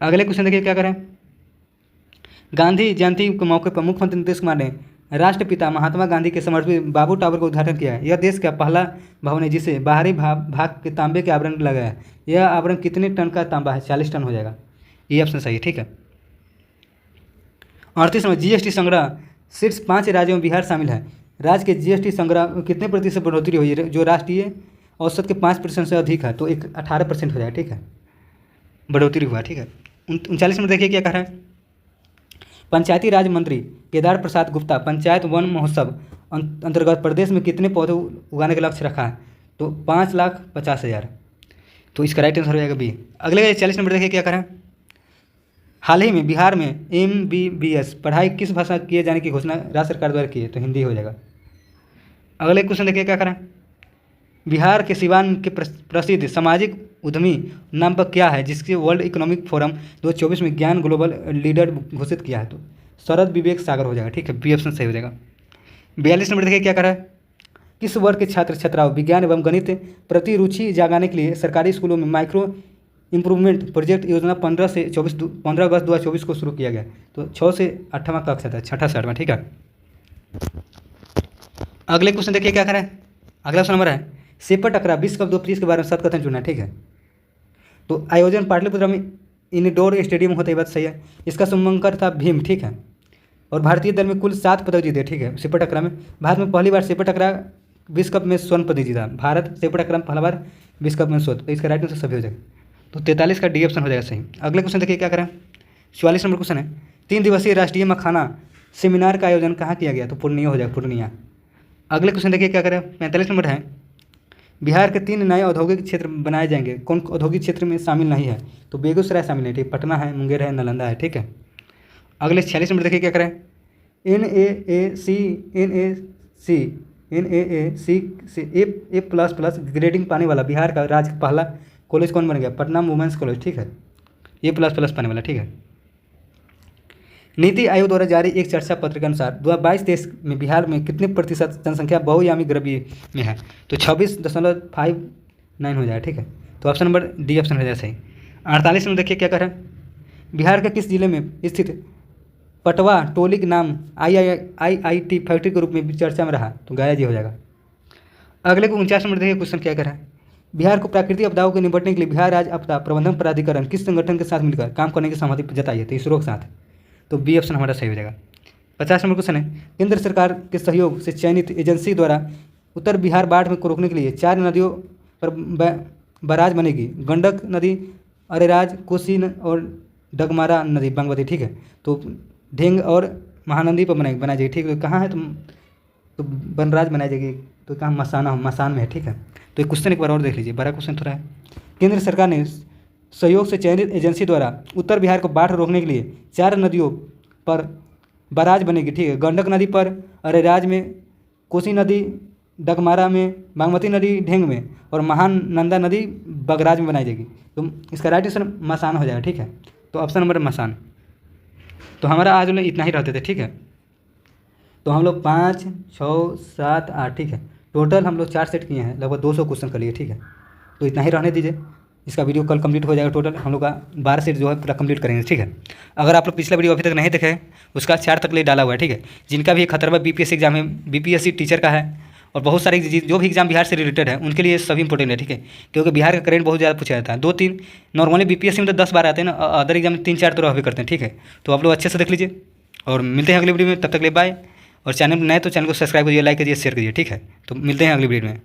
अगले क्वेश्चन देखिए क्या करें। गांधी जयंती के मौके पर मुख्यमंत्री नीतीश कुमार ने राष्ट्रपिता महात्मा गांधी के समर्पित बाबू टावर का उद्घाटन किया है। यह देश का पहला भवन है जिसे बाहरी भाग के तांबे के आवरण लगा है। यह आवरण कितने टन का तांबा है? 40 टन हो जाएगा, ये ऑप्शन सही है, ठीक है। 38 में GST संग्रह शीर्ष 5 राज्यों में बिहार शामिल है। राज्य के GST संग्रह कितने प्रतिशत बढ़ोतरी हुई है? जो राष्ट्रीय औसत के 5% से अधिक है, तो 18% हो जाएगा, ठीक है, बढ़ोतरी हुआ, ठीक है। 39 में देखिए क्या कह रहा है। पंचायती राज मंत्री केदार प्रसाद गुप्ता पंचायत वन महोत्सव अंतर्गत प्रदेश में कितने पौधे उगाने का लक्ष्य रखा है? तो 5,50,000, तो इसका राइट आंसर हो जाएगा B। अगले 40 नंबर देखिए क्या कह रहा है। हाल ही में बिहार में MBBS पढ़ाई किस भाषा किए जाने की घोषणा राज्य सरकार द्वारा की है? तो हिंदी हो जाएगा। अगले क्वेश्चन देखिए क्या करें। बिहार के सिवान के प्रसिद्ध सामाजिक उद्यमी नाम पर क्या है जिसके वर्ल्ड इकोनॉमिक फोरम 2024 में ज्ञान ग्लोबल लीडर घोषित किया है? तो शरद विवेक सागर हो जाएगा, ठीक है, B ऑप्शन सही हो जाएगा। 42 नंबर देखिए क्या करा है। किस वर्ग के छात्र छात्राओं विज्ञान एवं गणित प्रति रुचि जगाने के लिए सरकारी स्कूलों में माइक्रो इम्प्रूवमेंट प्रोजेक्ट योजना 15 अगस्त 2024 को शुरू किया गया? तो 6 से 8वां कक्षा था, 6ठा से 8वां, ठीक है। अगले क्वेश्चन देखिए क्या करें। अगला क्वेश्चन नंबर है सेपर टकरा विश्व कप 2025 के बारे में सत्य कथन चुना है, ठीक है। तो आयोजन पाटलिपुत्र में इंडोर स्टेडियम होता है, बात सही है। इसका शुभंकर था भीम, ठीक है। और भारतीय दल में कुल 7 पदक जीते, ठीक है। सेपर टकरा में भारत में पहली बार सेपर टकरा विश्व कप में स्वर्ण पदक जीता। भारत सेपर टकरा में पहला बार विश्व कप में स्वर्ण, तो इसका राइट आंसर सभी हो जाएगा। तो 43 का D ऑप्शन हो जाएगा सही। अगले क्वेश्चन देखिए क्या करें। 44 नंबर क्वेश्चन है 3 दिवसीय राष्ट्रीय मखाना सेमिनार का आयोजन कहाँ किया गया? तो पूर्णिया हो जाएगा, पूर्णिया। अगले क्वेश्चन देखिए क्या करें। 45 नंबर है बिहार के 3 नए औद्योगिक क्षेत्र बनाए जाएंगे, कौन औद्योगिक क्षेत्र में शामिल नहीं है? तो बेगूसराय शामिल है, ठीक, पटना है, मुंगेर है, नालंदा है, ठीक है। अगले 46 नंबर देखिए क्या करें। NAAC से A++ ग्रेडिंग पाने वाला बिहार का राज्य का पहला कॉलेज कौन बन गया? पटना वुमेंस कॉलेज, ठीक है, A++ पाने वाला, ठीक है। नीति आयोग द्वारा जारी एक चर्चा पत्र के अनुसार 2022-23 में बिहार में कितने प्रतिशत जनसंख्या बहुआयामी गरीबी में है? तो 26.59 हो जाएगा, ठीक है। तो ऑप्शन नंबर डी ऑप्शन हो जाएगा सही। 48 में देखिए क्या कह रहा है, बिहार के किस जिले में स्थित पटवा टोली के नाम IIT फैक्ट्री के रूप में भी चर्चा में रहा? तो गया जी हो जाएगा। अगले को 49 नंबर देखिए क्वेश्चन क्या कर रहा है, बिहार को प्राकृतिक आपदाओं के निपटने के लिए बिहार राज्य आपदा प्रबंधन प्राधिकरण किस संगठन के साथ मिलकर काम करने की सहमति जताई है? तो इसरो के साथ। तो बी ऑप्शन हमारा सही हो जाएगा। 50 नंबर क्वेश्चन है, केंद्र सरकार के सहयोग से चयनित एजेंसी द्वारा उत्तर बिहार बाढ़ में को रोकने के लिए 4 नदियों पर बराज बनेगी। गंडक नदी, अरेराज, कोसी और डगमारा नदी बागमती, ठीक है। तो ढेंग और महानदी पर बनाई जाएगी, ठीक है। कहाँ है तो बनराज बनाई जाएगी, तो कहाँ मसान में है, ठीक है। तो ये क्वेश्चन एक बार और देख लीजिए, बड़ा क्वेश्चन थोड़ा है। केंद्र सरकार ने सहयोग से चयनित एजेंसी द्वारा उत्तर बिहार को बाढ़ रोकने के लिए 4 नदियों पर बराज बनेगी, ठीक है। गंडक नदी पर अरेराज में, कोसी नदी डगमारा में, बागमती नदी ढेंग में और महानंदा नदी बगराज में बनाई जाएगी। तो इसका राइट आंसर मसान हो जाएगा, ठीक है। तो ऑप्शन नंबर मसान। तो हमारा आज लोग इतना ही रहते थे, ठीक है। तो हम लोग 5, 6, 7, 8, ठीक है। टोटल हम लोग 4 सेट किए हैं, लगभग 200 क्वेश्चन कर लिए, ठीक है। तो इतना ही रहने दीजिए, इसका वीडियो कल कंप्लीट हो जाएगा। टोटल हम लोग का 12 सेट जो है पूरा कंप्लीट करेंगे, ठीक है। अगर आप लोग पिछला वीडियो अभी तक नहीं देखे उसका 4 तक ले डाला हुआ है, ठीक है। जिनका भी खतरवा BPSC एग्जाम है, BPSC टीचर का है और बहुत सारे जो भी एग्जाम बिहार से रिलेटेड है उनके लिए सभी इंपॉर्टेंट है, ठीक है। क्योंकि बिहार का करेंट बहुत ज़्यादा पूछा जाता है। 2-3 नॉर्मली BPSC में तो 10 बार आते हैं ना, अदर एग्जाम में 3-4 तो रहबे करते हैं, ठीक है। तो आप लोग अच्छे से देख लीजिए और मिलते हैं अगले वीडियो में। तब तक ले बाय। और चैनल में नए तो चैनल को सब्सक्राइब करिए, लाइक करिए, शेयर करिए, ठीक है। तो मिलते हैं अगली वीडियो में।